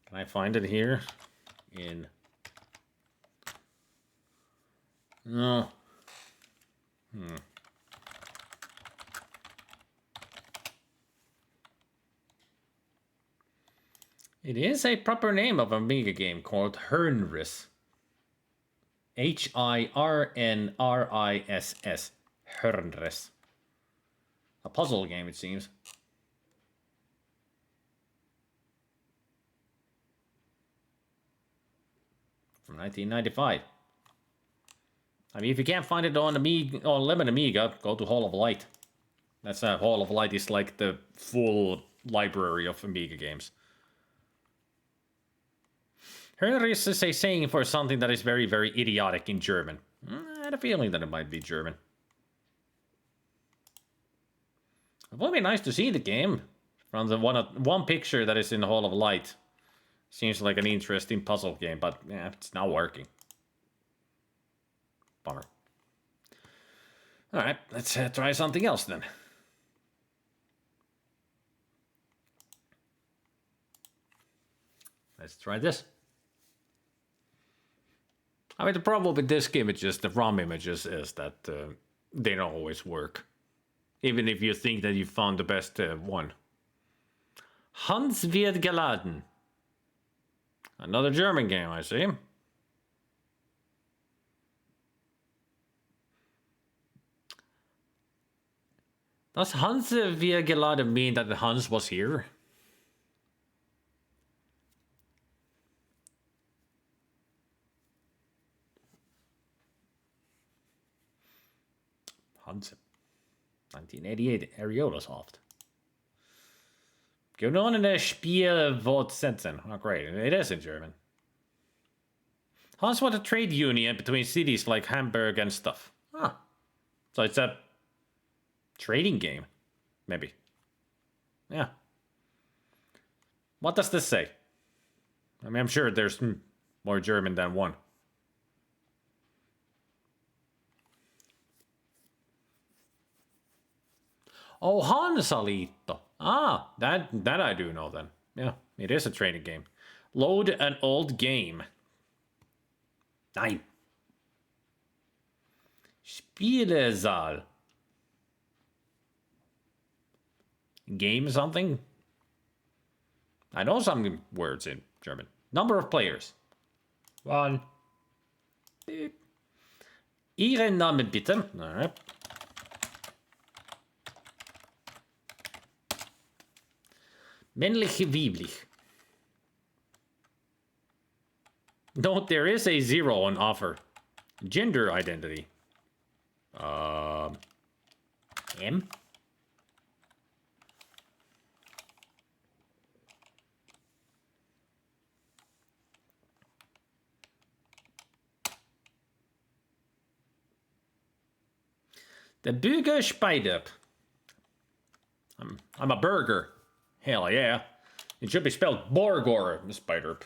Can I find it here? No. It is a proper name of an Amiga game called Hernriss. Hirnriss. Hernriss. A puzzle game, it seems. From 1995. I mean, if you can't find it on Amiga, on Lemon Amiga, go to Hall of Light. That's Hall of Light is like the full library of Amiga games. Hernriss is a saying for something that is very, very idiotic in German. I had a feeling that it might be German. It would be nice to see the game from the one picture that is in the Hall of Light. Seems like an interesting puzzle game, but yeah, it's not working. Bummer. Alright, let's try something else then. Let's try this. I mean, the problem with disk images, the ROM images, is that they don't always work. Even if you think that you found the best one. Hans wird geladen. Another German game, I see. Does Hans wird geladen mean that Hans was here? Hans. 1988, Areolasoft. Gewonnene Spielfortsetzen. Oh, great. It is in German. Hans was a trade union between cities like Hamburg and stuff. Ah. So it's a trading game. Maybe. Yeah. What does this say? I mean, I'm sure there's more German than one. Oh, Hansalito. Ah, that I do know then. Yeah, it is a trading game. Load an old game. Nein. Spielesaal. Game something? I know some words in German. Number of players. 1. Ihren Namen bitte. Alright. Männlich, weiblich. Note there is a 0 on offer. Gender identity. M? The Burger Spider. I'm a burger. Hell yeah. It should be spelled Borgor, Spider.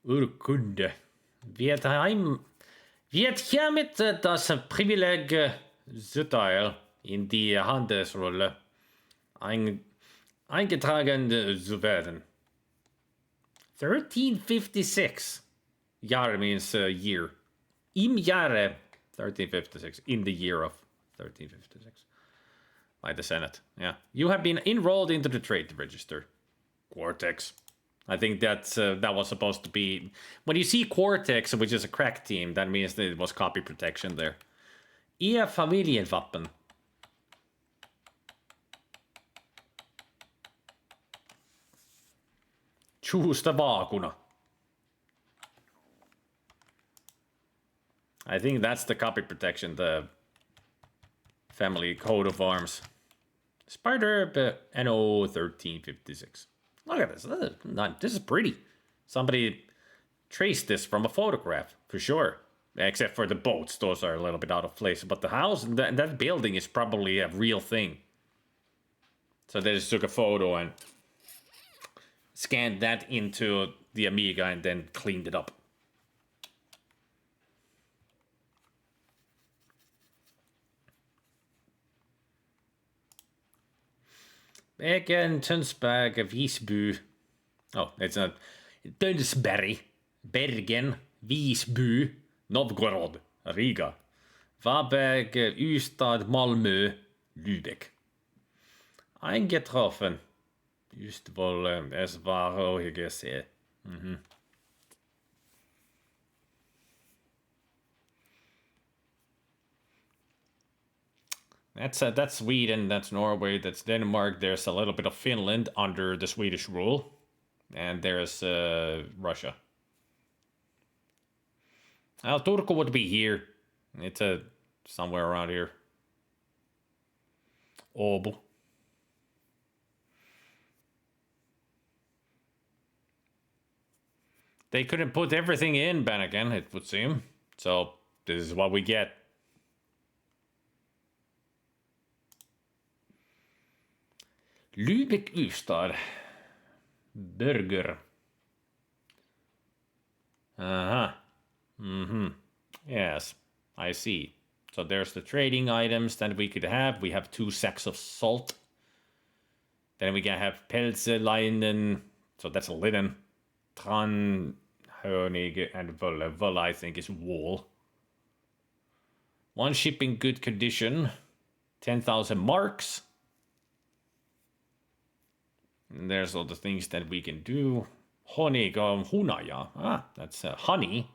Urkunde. Wird hiermit das Privileg Zuteil in die Handelsrolle eingetragen zu werden. 1356. Jahr means year. Im Jahre 1356. In the year of 1356. By the Senate. Yeah. You have been enrolled into the trade register. Cortex. I think that was supposed to be... When you see Cortex, which is a crack team, that means that it was copy protection there. Ihr Familienwappen. Juusta vaakuna. I think that's the copy protection, the family coat of arms. Spider NO 1356. Look at this. This is pretty. Somebody traced this from a photograph, for sure. Except for the boats. Those are a little bit out of place. But the house, that building is probably a real thing. So they just took a photo and scanned that into the Amiga and then cleaned it up. Bergen, Tønsberg, Visby. Oh, it's not. Tønsberg, Bergen, Visby, Novgorod, Riga, Varberg, Ystad, Malmö, Lübeck. Eingetroffen. Just wohl, es war OHGC. That's Sweden, that's Norway, that's Denmark. There's a little bit of Finland under the Swedish rule. And there's Russia. Well, Turku would be here. It's somewhere around here. Åbo. They couldn't put everything in Bannigan, it would seem. So, this is what we get. Lübeck Ystad. Burger. Uh-huh. Yes, I see. So there's the trading items that we could have. We have 2 sacks of salt. Then we can have Pelzeleinen. So that's linen. Tran, Hönig, and Wolle. Wolle, I think, is wool. 1 ship in good condition. 10,000 marks. And there's all the things that we can do. Honig, hunaja. Ah, that's honey.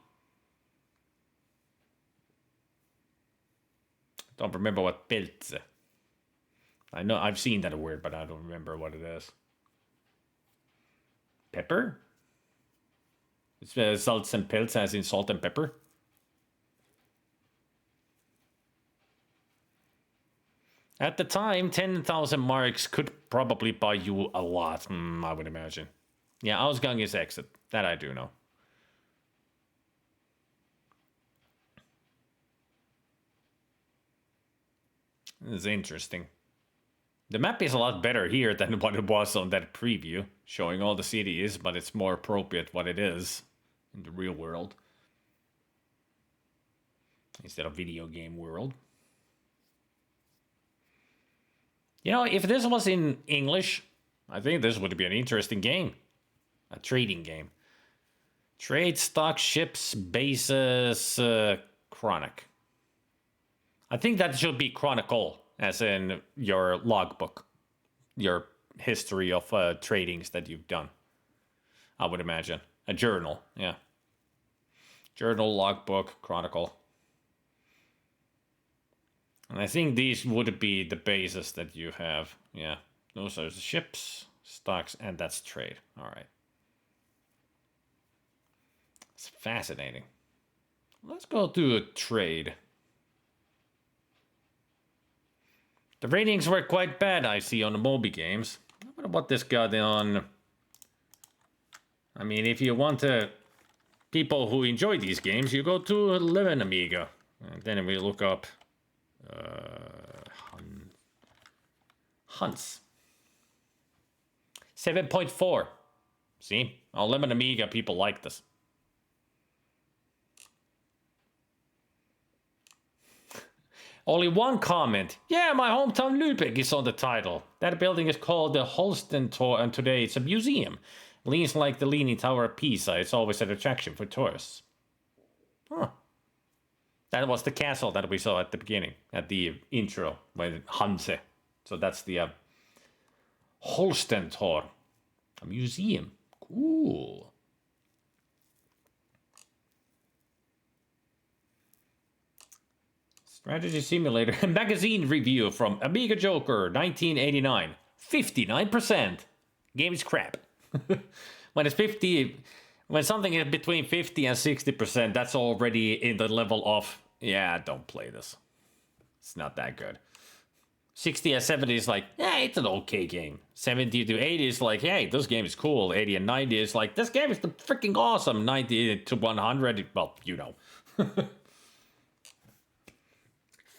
Don't remember what peltze. I know I've seen that word, but I don't remember what it is. Pepper? It's salts and pelts as in salt and pepper. At the time, 10,000 marks could probably buy you a lot, I would imagine. Yeah, Ausgang is exit. That I do know. This is interesting. The map is a lot better here than what it was on that preview, showing all the cities, but it's more appropriate what it is in the real world. Instead of video game world. You know, if this was in English, I think this would be an interesting game. A trading game. Trade, stock, ships, bases, chronic. I think that should be chronicle, as in your logbook. Your history of tradings that you've done. I would imagine. A journal, yeah. Journal, logbook, chronicle. And I think these would be the bases that you have. Yeah, those are the ships, stocks, and that's trade. All right. It's fascinating. Let's go to a trade. The ratings were quite bad, I see, on the Moby games. I wonder what this got on. I mean, if you want people who enjoy these games, you go to Live in Amiga. And then we look up Hunts. 7.4. See? On Lemon Amiga, people like this. Only one comment. Yeah, my hometown Lübeck is on the title. That building is called the Holstentor, and today it's a museum. Leans like the Leaning Tower of Pisa. It's always an attraction for tourists. Huh. That was the castle that we saw at the beginning, at the intro, with Hanse. So that's the Holstentor, a museum. Cool. Strategy Simulator magazine review from Amiga Joker 1989. 59%. Game is crap. When it's 50, when something is between 50 and 60%, that's already in the level of, yeah, don't play this. It's not that good. 60 and 70 is like, yeah, it's an okay game. 70 to 80 is like, hey, this game is cool. 80 and 90 is like, this game is freaking awesome. 90 to 100, well, you know.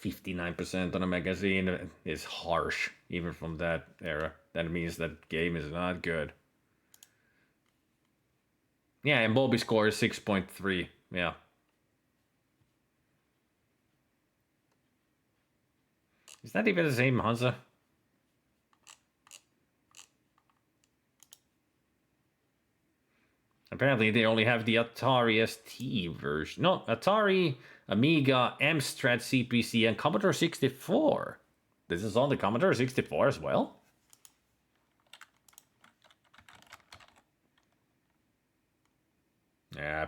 59% on a magazine is harsh, even from that era. That means that game is not good. Yeah, and Bobby score is 6.3. Yeah. Is that even the same Hansa? Apparently they only have the Atari ST version. No, Atari, Amiga, Amstrad CPC, and Commodore 64. This is on the Commodore 64 as well? Yeah,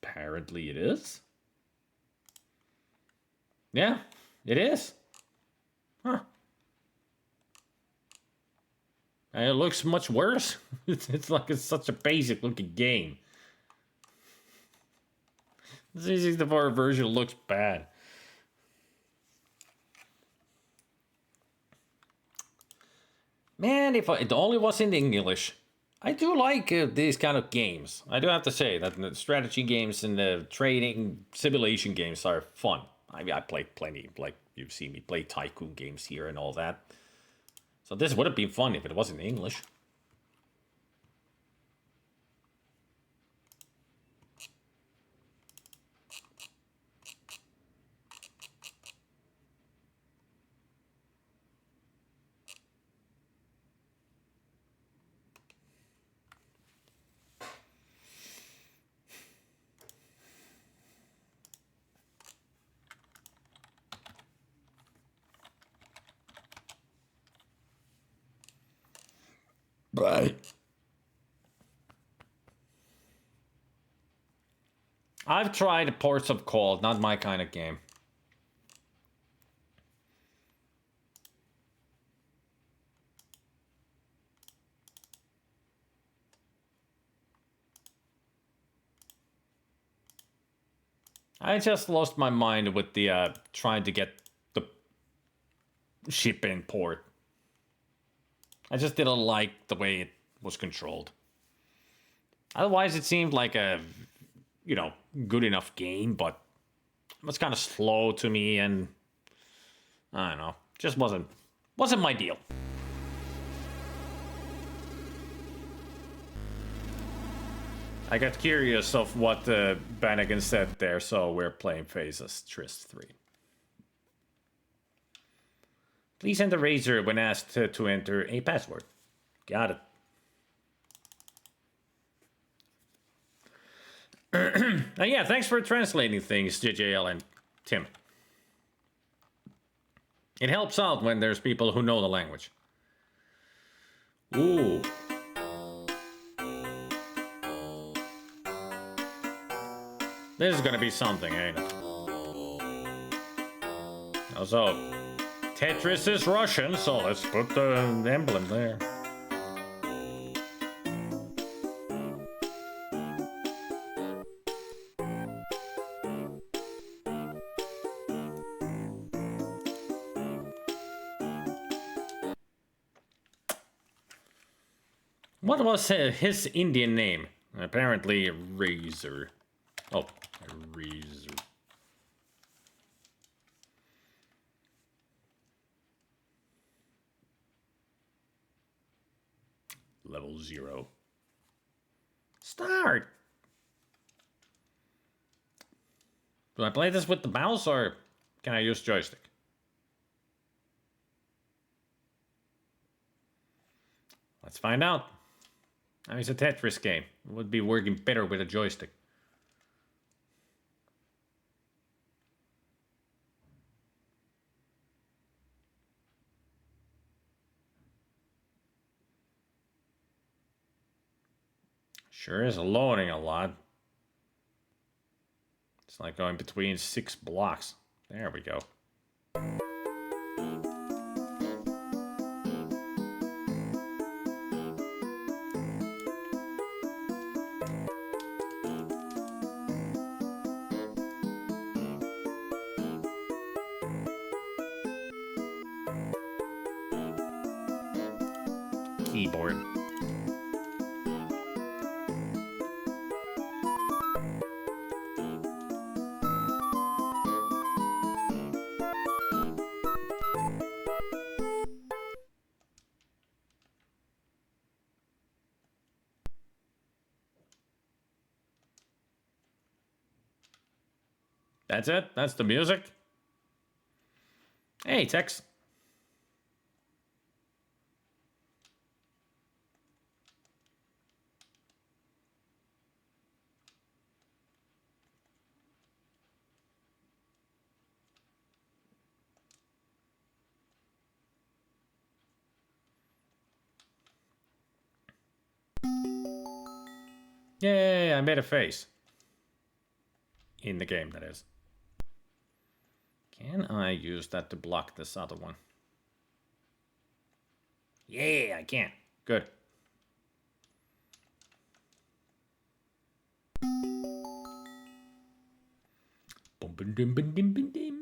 apparently it is. Yeah, it is. Huh. And it looks much worse. It's like it's such a basic looking game. The C64 version looks bad. Man, if it only was in English. I do like these kind of games. I do have to say that the strategy games and the trading simulation games are fun. I mean, I played plenty, like you've seen me play tycoon games here and all that. So this would have been fun if it was in English. Right. I've tried Ports of Call, not my kind of game. I just lost my mind with the trying to get the ship in port. I just didn't like the way it was controlled. Otherwise, it seemed like a, you know, good enough game, but it was kind of slow to me, and I don't know, just wasn't my deal. I got curious of what Bannigan said there, so we're playing Phases Trist 3. Please enter Razor when asked to enter a password. Got it. Yeah, thanks for translating things, JJL and Tim. It helps out when there's people who know the language. Ooh. This is gonna be something, ain't it? Also, Tetris is Russian, so let's put the emblem there. What was his Indian name? Apparently Razor. Oh, Razor. Level 0. Start! Do I play this with the mouse or can I use joystick? Let's find out. I mean, it's a Tetris game. It would be working better with a joystick. Sure is loading a lot. It's like going between 6 blocks. There we go. Keyboard. That's it? That's the music? Hey, Tex. Yay, I made a face. In the game, that is. Can I use that to block this other one? Yeah, I can. Good. Boom, boom, dim, dim, dim, dim, dim.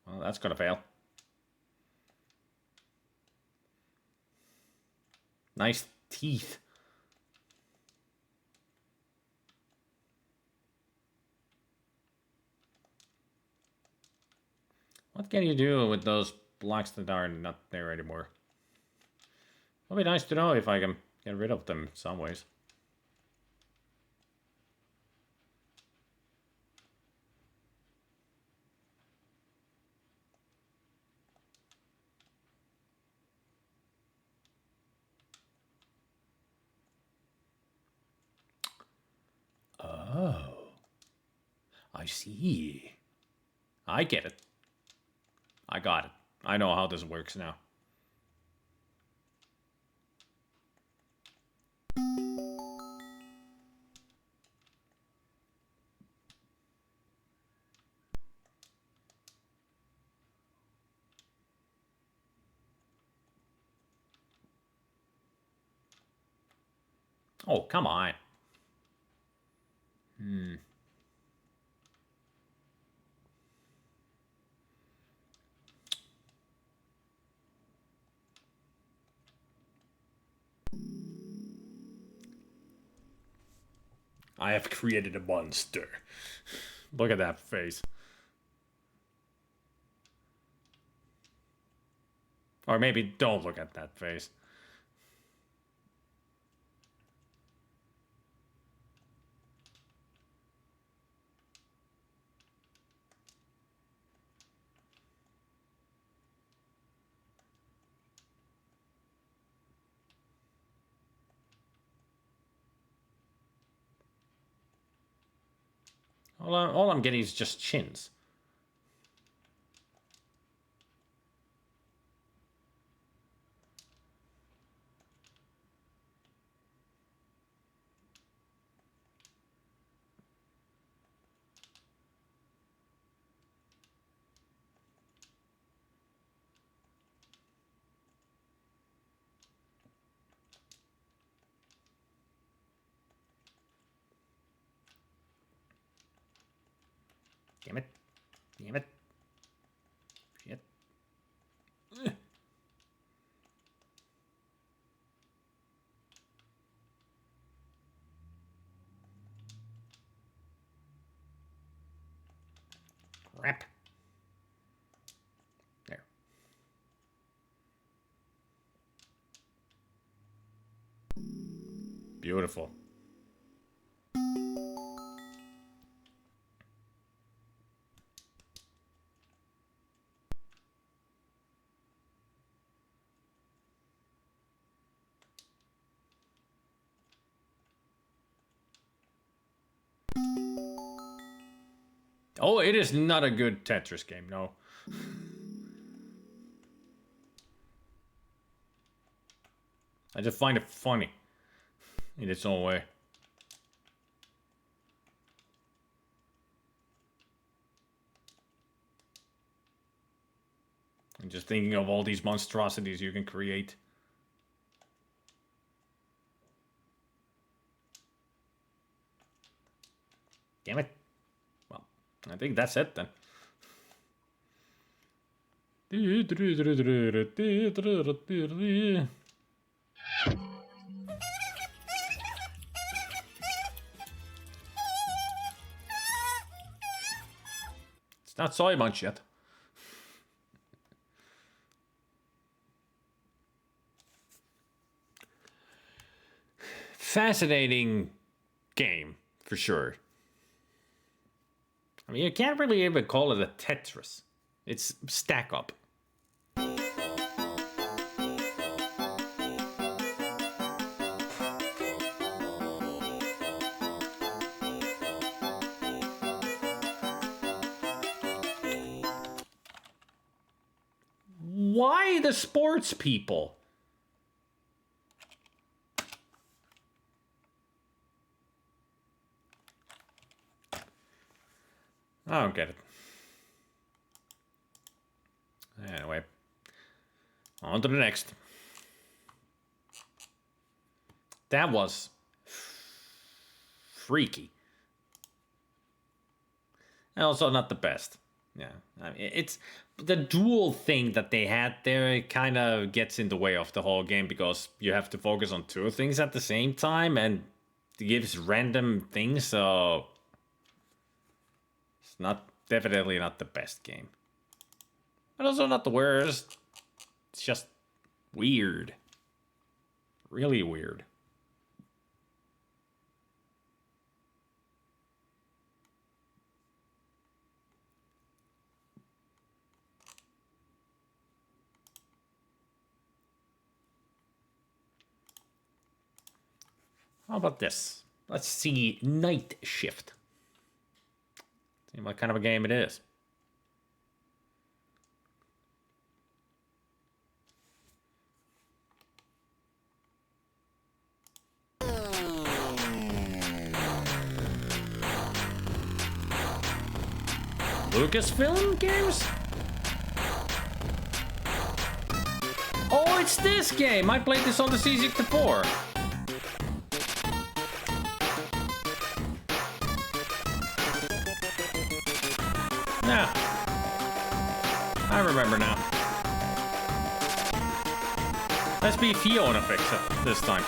Well, that's gonna fail. Nice teeth. What can you do with those blocks that are not there anymore? It'll be nice to know if I can get rid of them some ways. Oh. I see. I get it. I got it. I know how this works now. Oh, come on. I have created a monster. Look at that face. Or maybe don't look at that face. All I'm getting is just chins. Damn it. Damn it. Shit. Ugh. Crap. Beautiful. Oh, it is not a good Tetris game, no. I just find it funny in its own way. I'm just thinking of all these monstrosities you can create. Damn it. Well, I think that's it then. It's not soy munch yet. Fascinating game, for sure. I mean, you can't really even call it a Tetris. It's stack up. Why the sports people? I don't get it. Anyway, on to the next. That was freaky. And also not the best. Yeah, I mean, it's the dual thing that they had there. It kind of gets in the way of the whole game because you have to focus on two things at the same time, and it gives random things. So it's definitely not the best game, but also not the worst. It's just weird, really weird. How about this? Let's see Night Shift. See what kind of a game it is. Lucasfilm games? Oh, it's this game! I played this on the C64. Yeah. I remember now. Let's be Fiona fix it this time.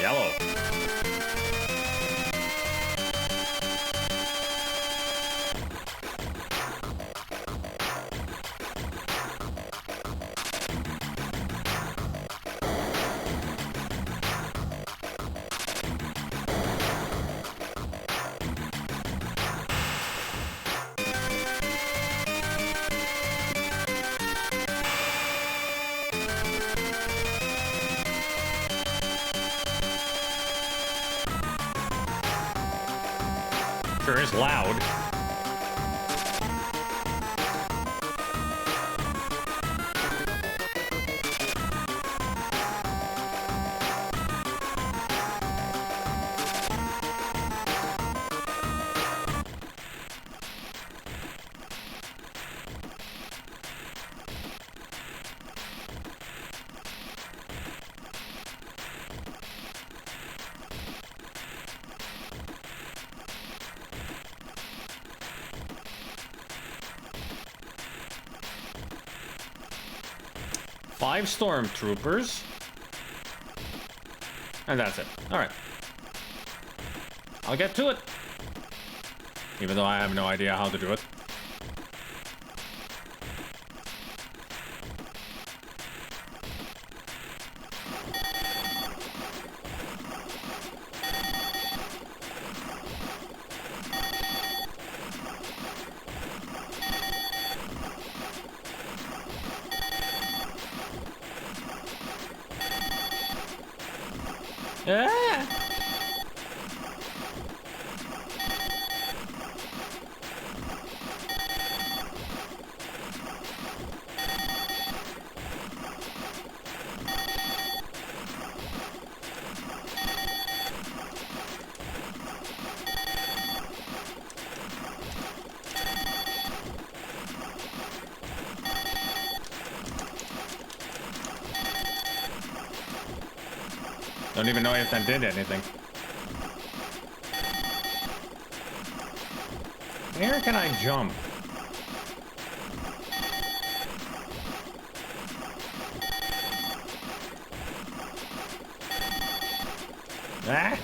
Yellow. Sure is loud. Five stormtroopers. And that's it. Alright. I'll get to it. Even though I have no idea how to do it. Ah! Don't even know if that did anything. Where can I jump? Ah!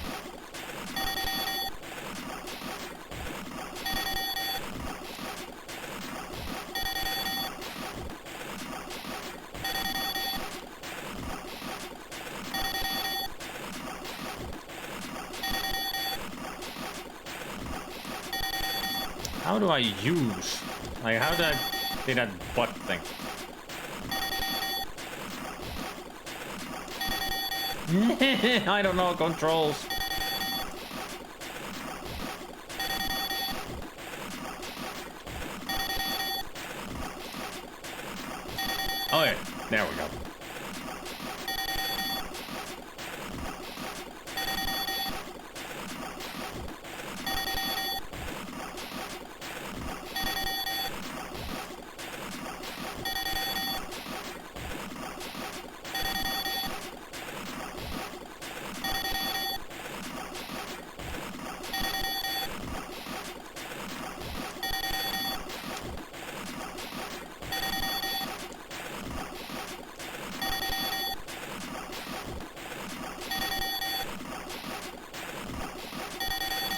How do I use? Like, how did I do that butt thing? I don't know controls. Oh yeah, there we go.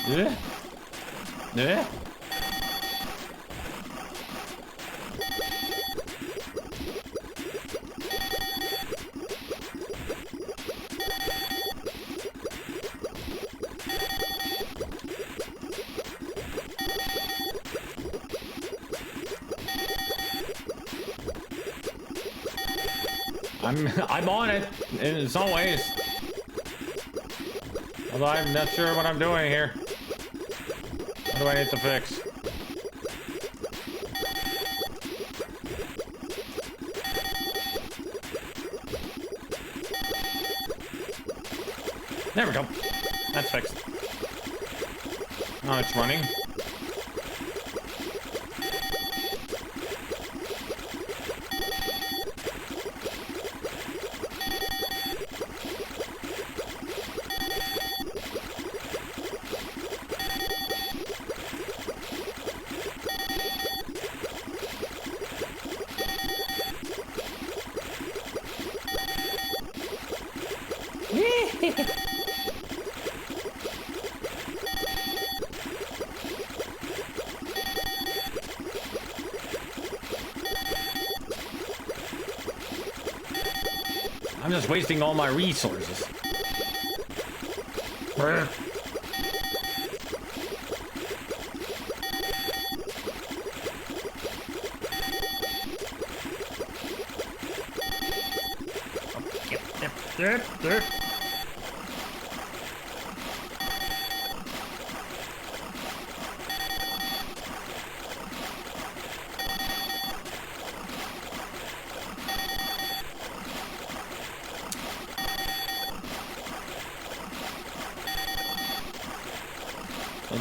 Yeah. Yeah. I'm on it in some ways. Although I'm not sure what I'm doing here. What do I need to fix? There we go. That's fixed. Now it's running. I'm just wasting all my resources.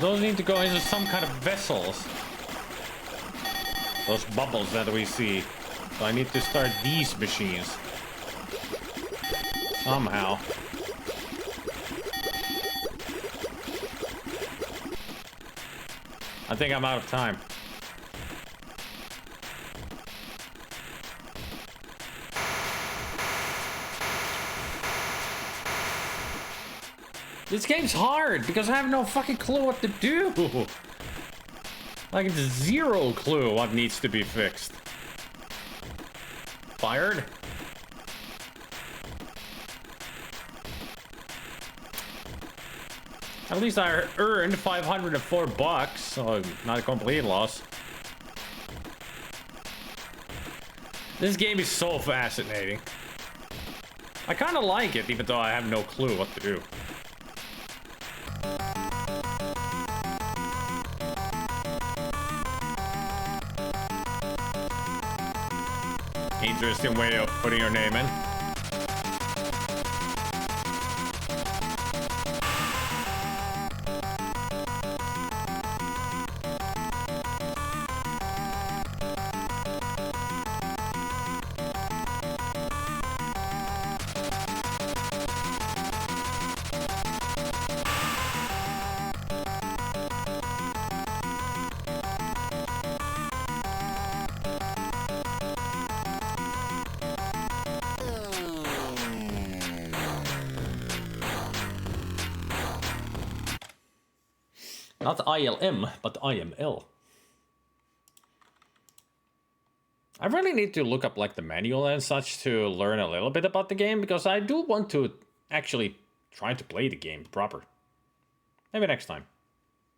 Those need to go into some kind of vessels. Those bubbles that we see. So I need to start these machines. Somehow. I think I'm out of time. This game's hard because I have no fucking clue what to do. Like, it's zero clue what needs to be fixed. Fired? At least I earned 504 bucks, so not a complete loss. This game is so fascinating. I kind of like it, even though I have no clue what to do. Interesting way of putting your name in. Not ILM, but IML. I really need to look up like the manual and such to learn a little bit about the game, because I do want to actually try to play the game proper. Maybe next time.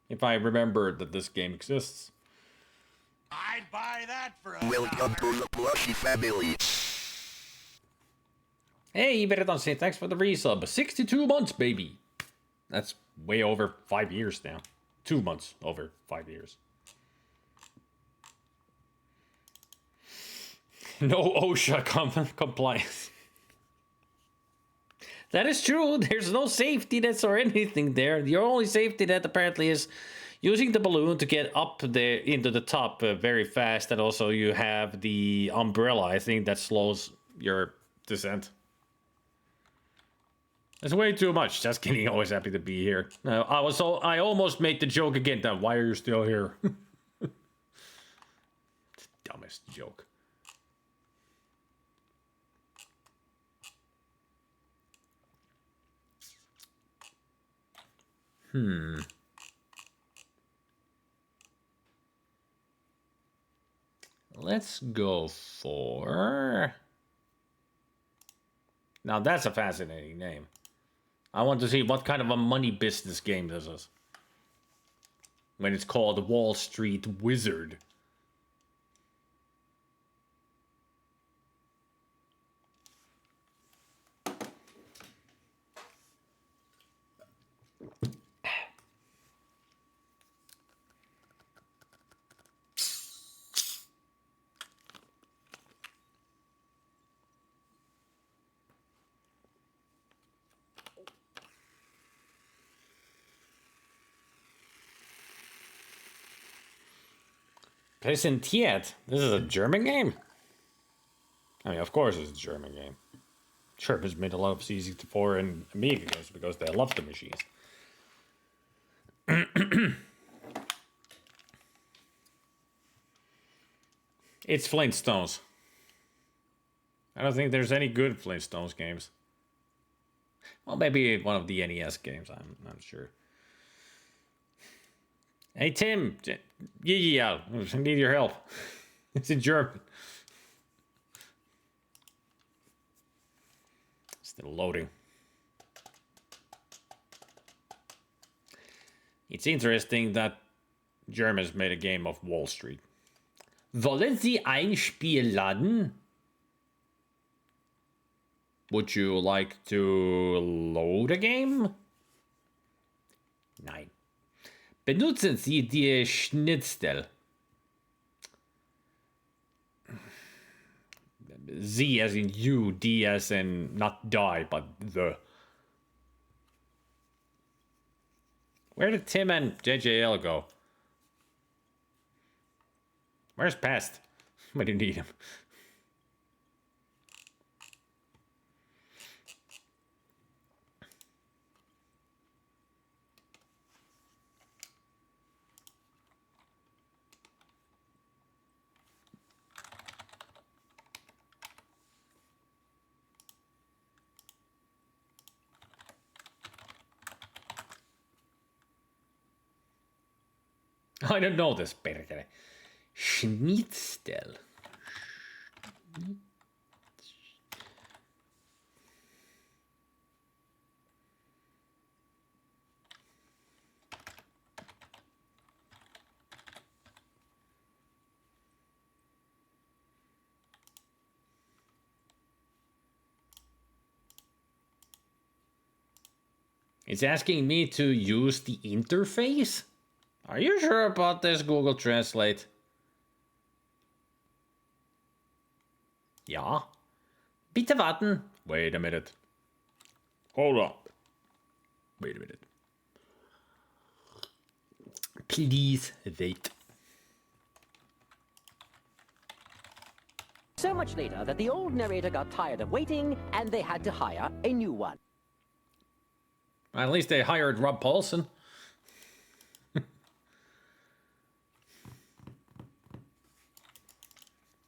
If I remember that this game exists. I'd buy that for a Welcome to the Plushy family. Hey, Iberetonsi, thanks for the resub. 62 months, baby. That's way over 5 years now. 2 months over 5 years. No OSHA compliance. That is true. There's no safety nets or anything there. The only safety net apparently is using the balloon to get up there into the top very fast. And also you have the umbrella, I think, that slows your descent. It's way too much. Just kidding. Always happy to be here. I almost made the joke again. That why are you still here? Dumbest joke. Let's go for... Now that's a fascinating name. I want to see what kind of a money business game this is. When it's called Wall Street Wizard. Präsentiert. This is a German game? I mean, of course it's a German game. Germans made a lot of C64 and Amiga games because they love the machines. It's Flintstones. I don't think there's any good Flintstones games. Well, maybe one of the NES games, I'm not sure. Hey, Tim. Yeah, I need your help. It's in German. Still loading. It's interesting that Germans made a game of Wall Street. Wollen Sie ein Spiel laden? Would you like to load a game? Nein. Benutzen Sie die Schnitzel. Z as in you, D as in not die, but the. Where did Tim and JJL go? Where's Pest? We didn't need him. I don't know this better. Schnitzel. It's asking me to use the interface? Are you sure about this, Google Translate? Ja. Bitte warten. Wait a minute. Hold up. Wait a minute. Please wait. So much later that the old narrator got tired of waiting and they had to hire a new one. At least they hired Rob Paulson.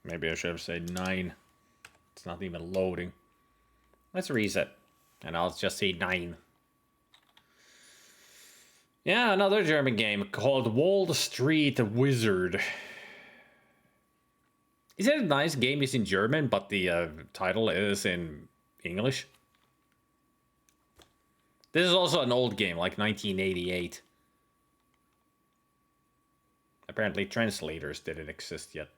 Maybe I should have said 9. It's not even loading. Let's reset. And I'll just say 9. Yeah, another German game called Wall Street Wizard. Is it a nice game? It's in German, but the title is in English. This is also an old game, like 1988. Apparently translators didn't exist yet.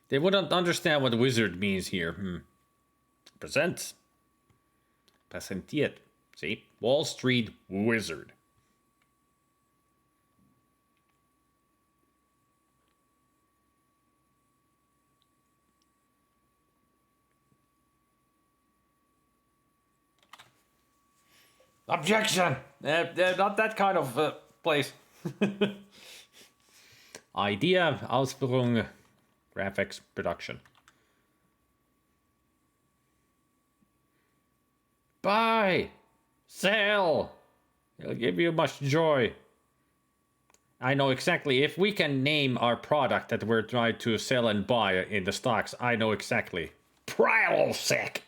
They wouldn't understand what wizard means here. Presents. Präsentiert. See? Wall Street Wizard. Objection! Not that kind of place. Idea, Ausführung, graphics, production. Buy! Sell! It'll give you much joy. I know exactly, if we can name our product that we're trying to sell and buy in the stocks, I know exactly. Prilosec!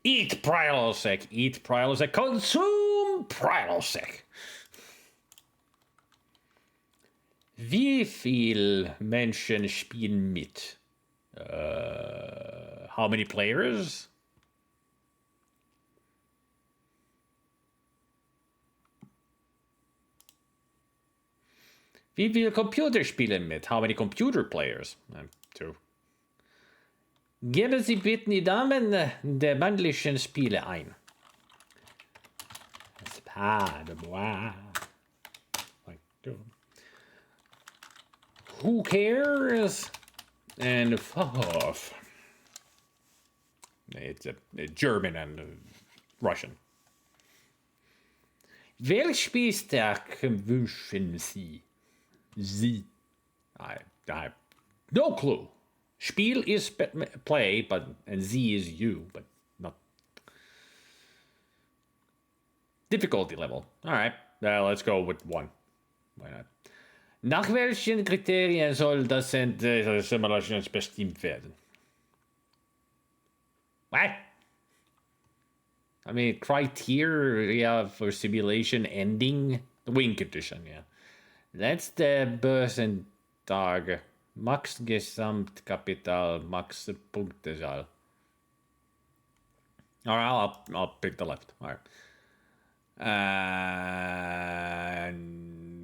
Eat Prilosec! Eat Prilosec! Consume Prilosec! Wie viel Menschen spielen mit? How many players? Wie viele Computer spielen mit? How many computer players? 2. Geben Sie bitte die Namen der männlichen Spiele ein. SpiderMwa. Who cares? And fuck off. It's German and Russian. Welch Spieltag wünschen Sie? Sie. I have no clue. Spiel is play, and Z is you, but not difficulty level. All right, let's go with 1. Why not? Nach welchen Kriterien soll das Simulations bestimmt werden? What? I mean, criteria for simulation ending the win condition. Yeah, that's the Börsentag. Max Gesamtkapital, Max Punktezahl. All right, I'll pick the left. All right.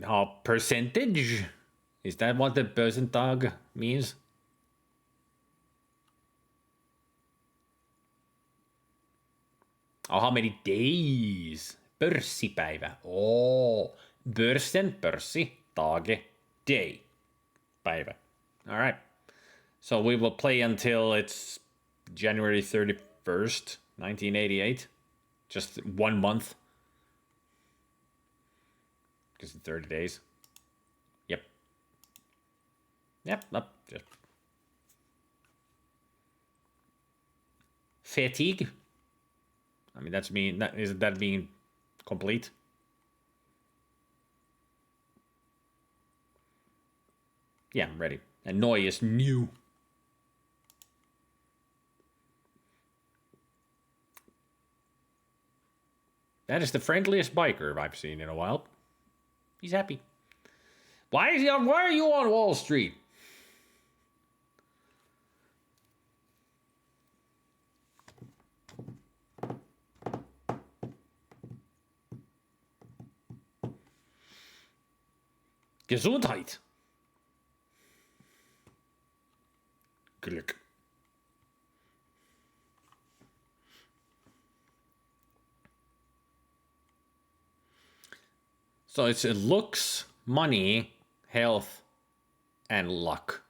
How percentage? Is that what the Börsentag means? Oh, how many days? Pörssipäivä. Oh, börsen, pörssi, tage, day, päivä. All right. So we will play until it's January 31st, 1988. Just 1 month. Because it's 30 days. Yep. Yep. Just fatigue. I mean, isn't that being complete? Yeah, I'm ready. And Neu is new. That is the friendliest biker I've seen in a while. He's happy. Why are you on Wall Street? Gesundheit. Glück. So it looks money, health, and luck.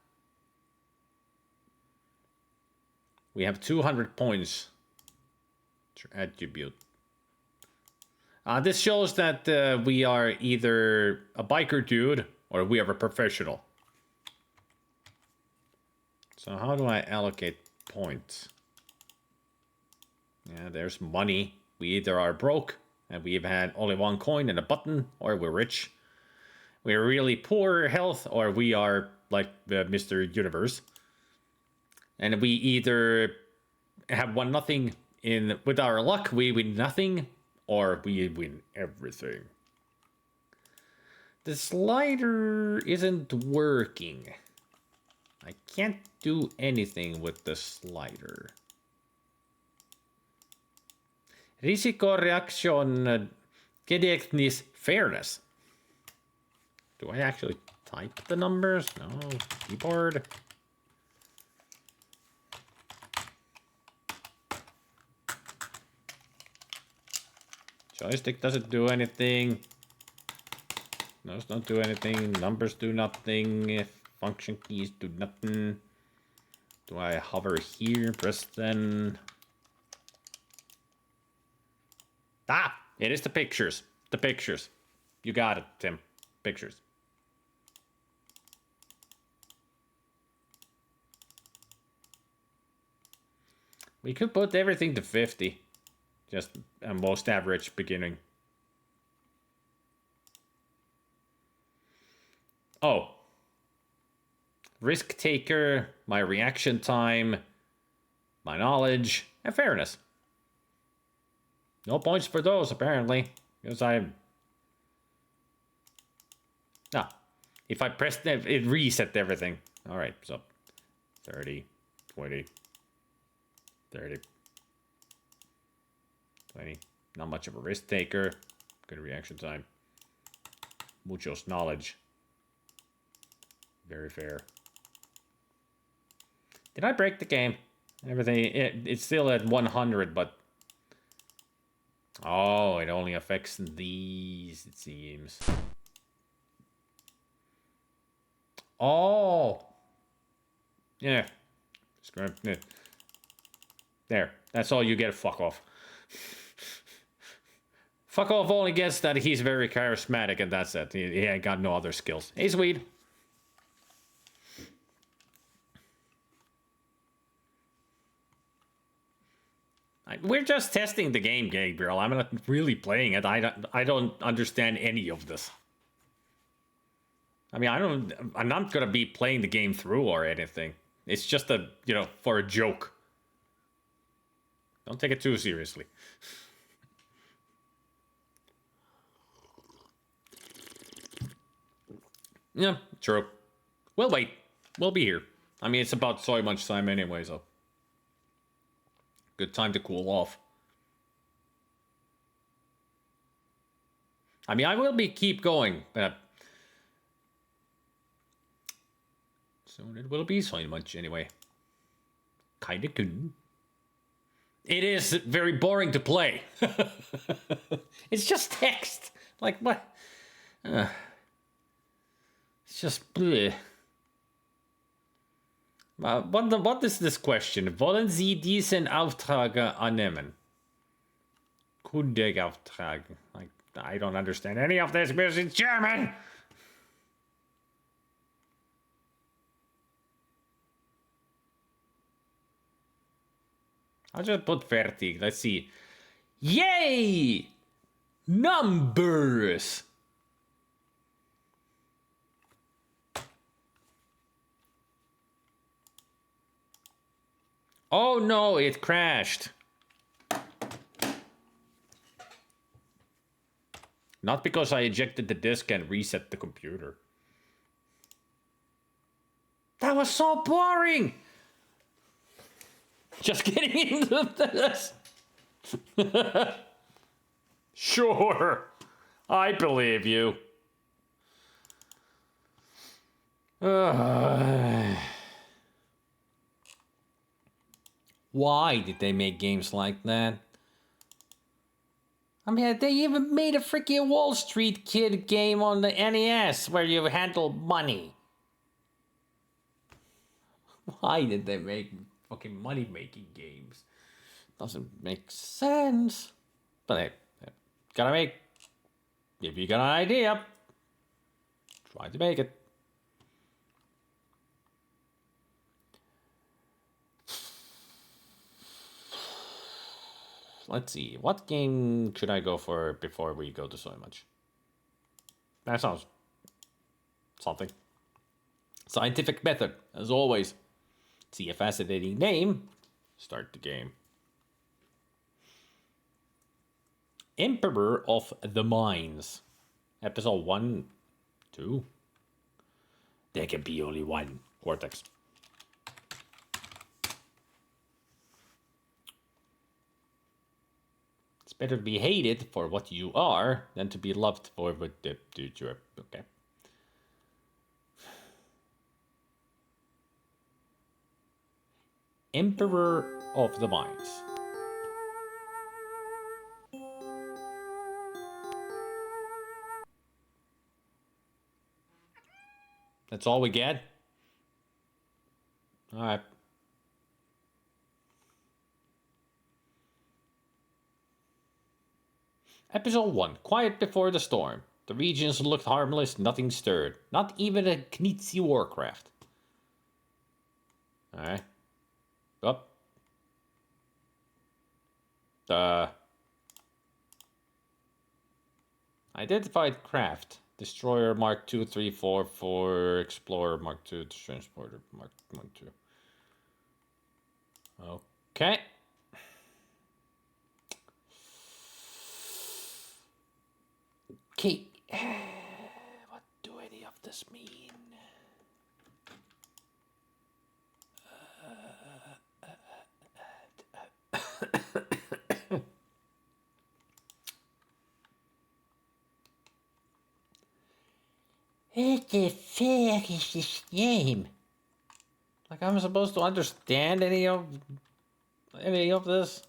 We have 200 points to attribute. This shows that we are either a biker dude or we are a professional. So how do I allocate points? Yeah, there's money. We either are broke and we've had only one coin and a button, or we're rich. We're really poor health, or we are like Mr. Universe. And we either have won nothing with our luck, we win nothing, or we win everything. The slider isn't working. I can't do anything with the slider. Risiko reaction gedächtnis fairness. Do I actually type the numbers? No, keyboard. Joystick doesn't do anything. Those don't do anything. Numbers do nothing. Function keys do nothing. Do I hover here? Press then. Ah! It is the pictures. The pictures. You got it, Tim. Pictures. We could put everything to 50. Just a most average beginning. Oh. Risk taker, my reaction time, my knowledge, and fairness. No points for those, apparently. Because I'm... Ah. If I pressed it reset everything. Alright, so 30, 20, 30, 20. Not much of a risk taker. Good reaction time. Muchos knowledge. Very fair. Did I break the game? Everything, it's still at 100, but... Oh, it only affects these, it seems. Oh! Yeah. There. That's all you get, fuck off. Fuck off only gets that he's very charismatic and that's it. He ain't got no other skills. Hey, Swede. We're just testing the game, Gabriel. I'm not really playing it. I don't understand any of this. I mean, I'm not gonna be playing the game through or anything. It's just for a joke. Don't take it too seriously. Yeah, true. We'll wait. We'll be here. I mean, it's about so much time anyway, so. Good time to cool off. I mean, I will keep going, but soon it will be so much anyway. Kinda cool. It is very boring to play. It's just text. Like what? It's just bleh. What is this question? Wollen Sie diesen Auftrag annehmen? Kundeauftrag. Like, I don't understand any of this because it's German. I'll just put fertig. Let's see. Yay! Numbers! Oh no, it crashed. Not because I ejected the disk and reset the computer. That was so boring! Just getting into this. Sure, I believe you. Why did they make games like that? I mean, they even made a freaking Wall Street Kid game on the NES where you handle money. Why did they make fucking money-making games? Doesn't make sense. But hey, gotta make... If you got an idea, try to make it. Let's see, what game should I go for before we go to so much? That sounds something. Scientific method, as always. See a fascinating name. Start the game. Emperor of the Mines. Episode 1, 2. There can be only one. Cortex. It's better to be hated for what you are than to be loved for what you are. Okay. Emperor of the Mines. That's all we get? Alright. Episode 1. Quiet before the storm. The regions looked harmless, nothing stirred. Not even a Knizia warcraft. Alright. Up. Identified craft. Destroyer Mark 2, 3, 4, 4. Explorer Mark 2. Transporter Mark 1, 2. Okay. Okay. What do any of this mean? What the fuck is this game? Like, I'm supposed to understand any of this?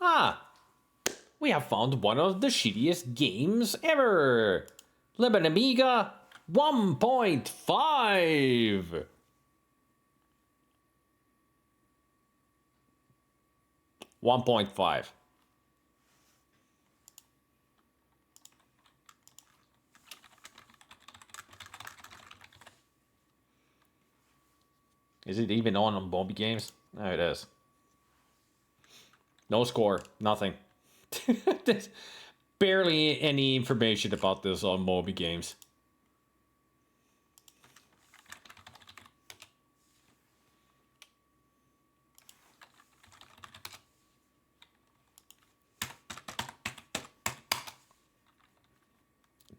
Ah! We have found one of the shittiest games ever! Lemon Amiga 1.5! $1.5. Is it even on Moby Games? No, it is. No score. Nothing. There's barely any information about this on Moby Games.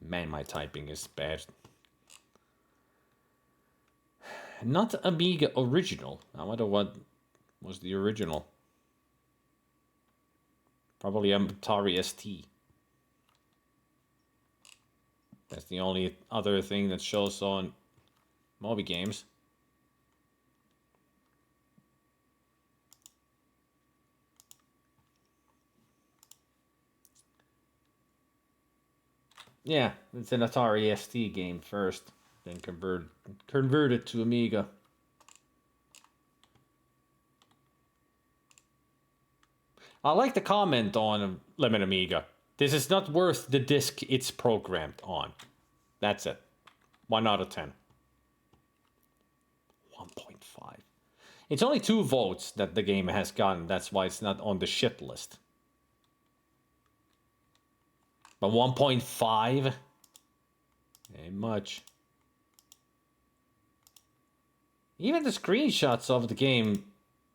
Man, my typing is bad. Not Amiga original. I wonder what was the original. Probably Atari ST. That's the only other thing that shows on Moby Games. Yeah, it's an Atari ST game first, then converted to Amiga. I like the comment on Lemon Amiga. This is not worth the disc it's programmed on. That's it. 1 out of 10. 1.5. It's only 2 votes that the game has gotten. That's why it's not on the shit list. But 1.5? Ain't much. Even the screenshots of the game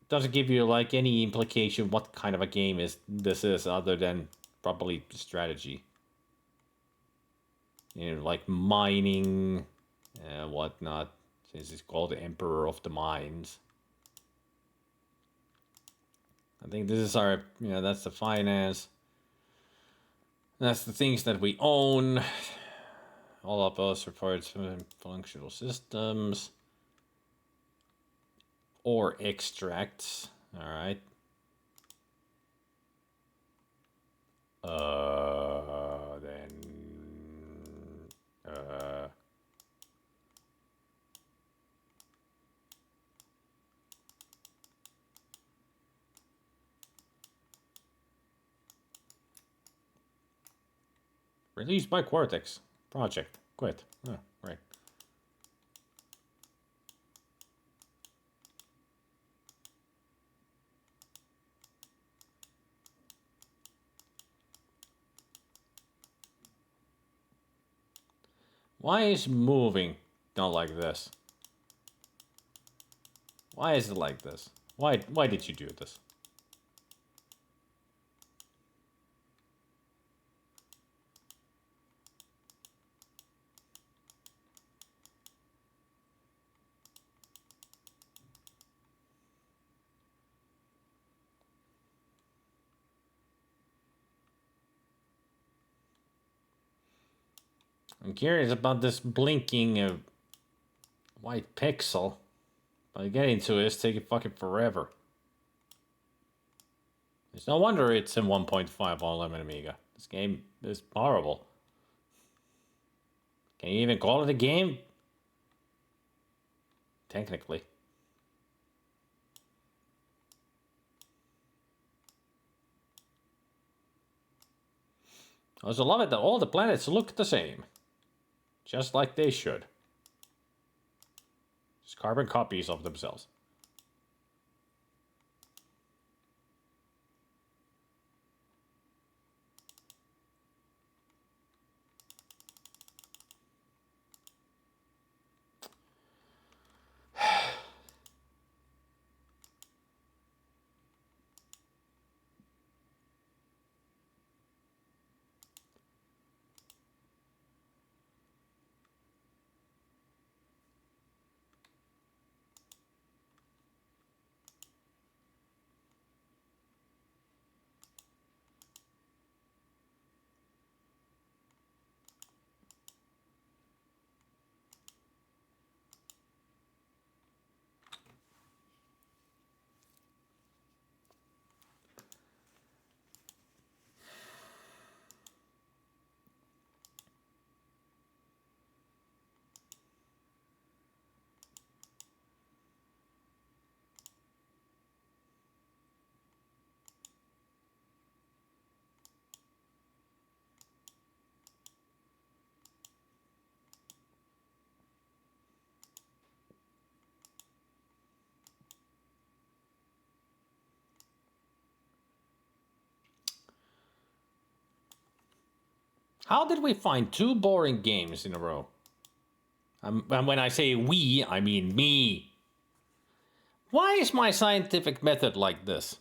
doesn't give you like any implication what kind of a game this is other than probably strategy. You know, like mining and whatnot, since it's called the Emperor of the Mines. I think this is our, that's the finance. That's the things that we own. All of us reports from functional systems. Or extracts. Alright. Then... Released by Cortex. Project. Quit. Oh, right. Why is moving not like this? Why is it like this? Why did you do this? I'm curious about this blinking white pixel. But I get into it, it's taking fucking forever. It's no wonder it's in 1.5 on Lemon Amiga. This game is horrible. Can you even call it a game? Technically. I also love it that all the planets look the same. Just like they should. Just carbon copies of themselves. How did we find 2 boring games in a row? And when I say we, I mean me. Why is my scientific method like this?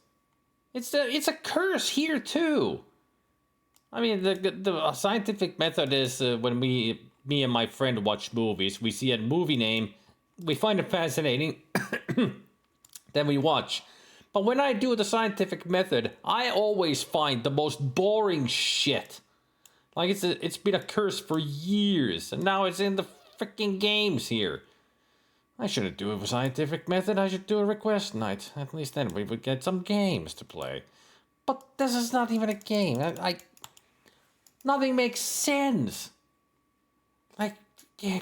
It's a curse here too. I mean, the scientific method is when me and my friend watch movies, we see a movie name, we find it fascinating, then we watch. But when I do the scientific method, I always find the most boring shit. Like it's been a curse for years, and now it's in the freaking games here. I shouldn't do a scientific method, I should do a request night. At least then we would get some games to play. But this is not even a game. Nothing makes sense. Like, yeah.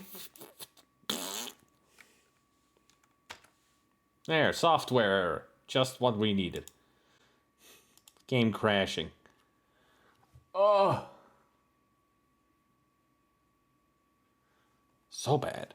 There, software error. Just what we needed. Game crashing. Oh. So bad.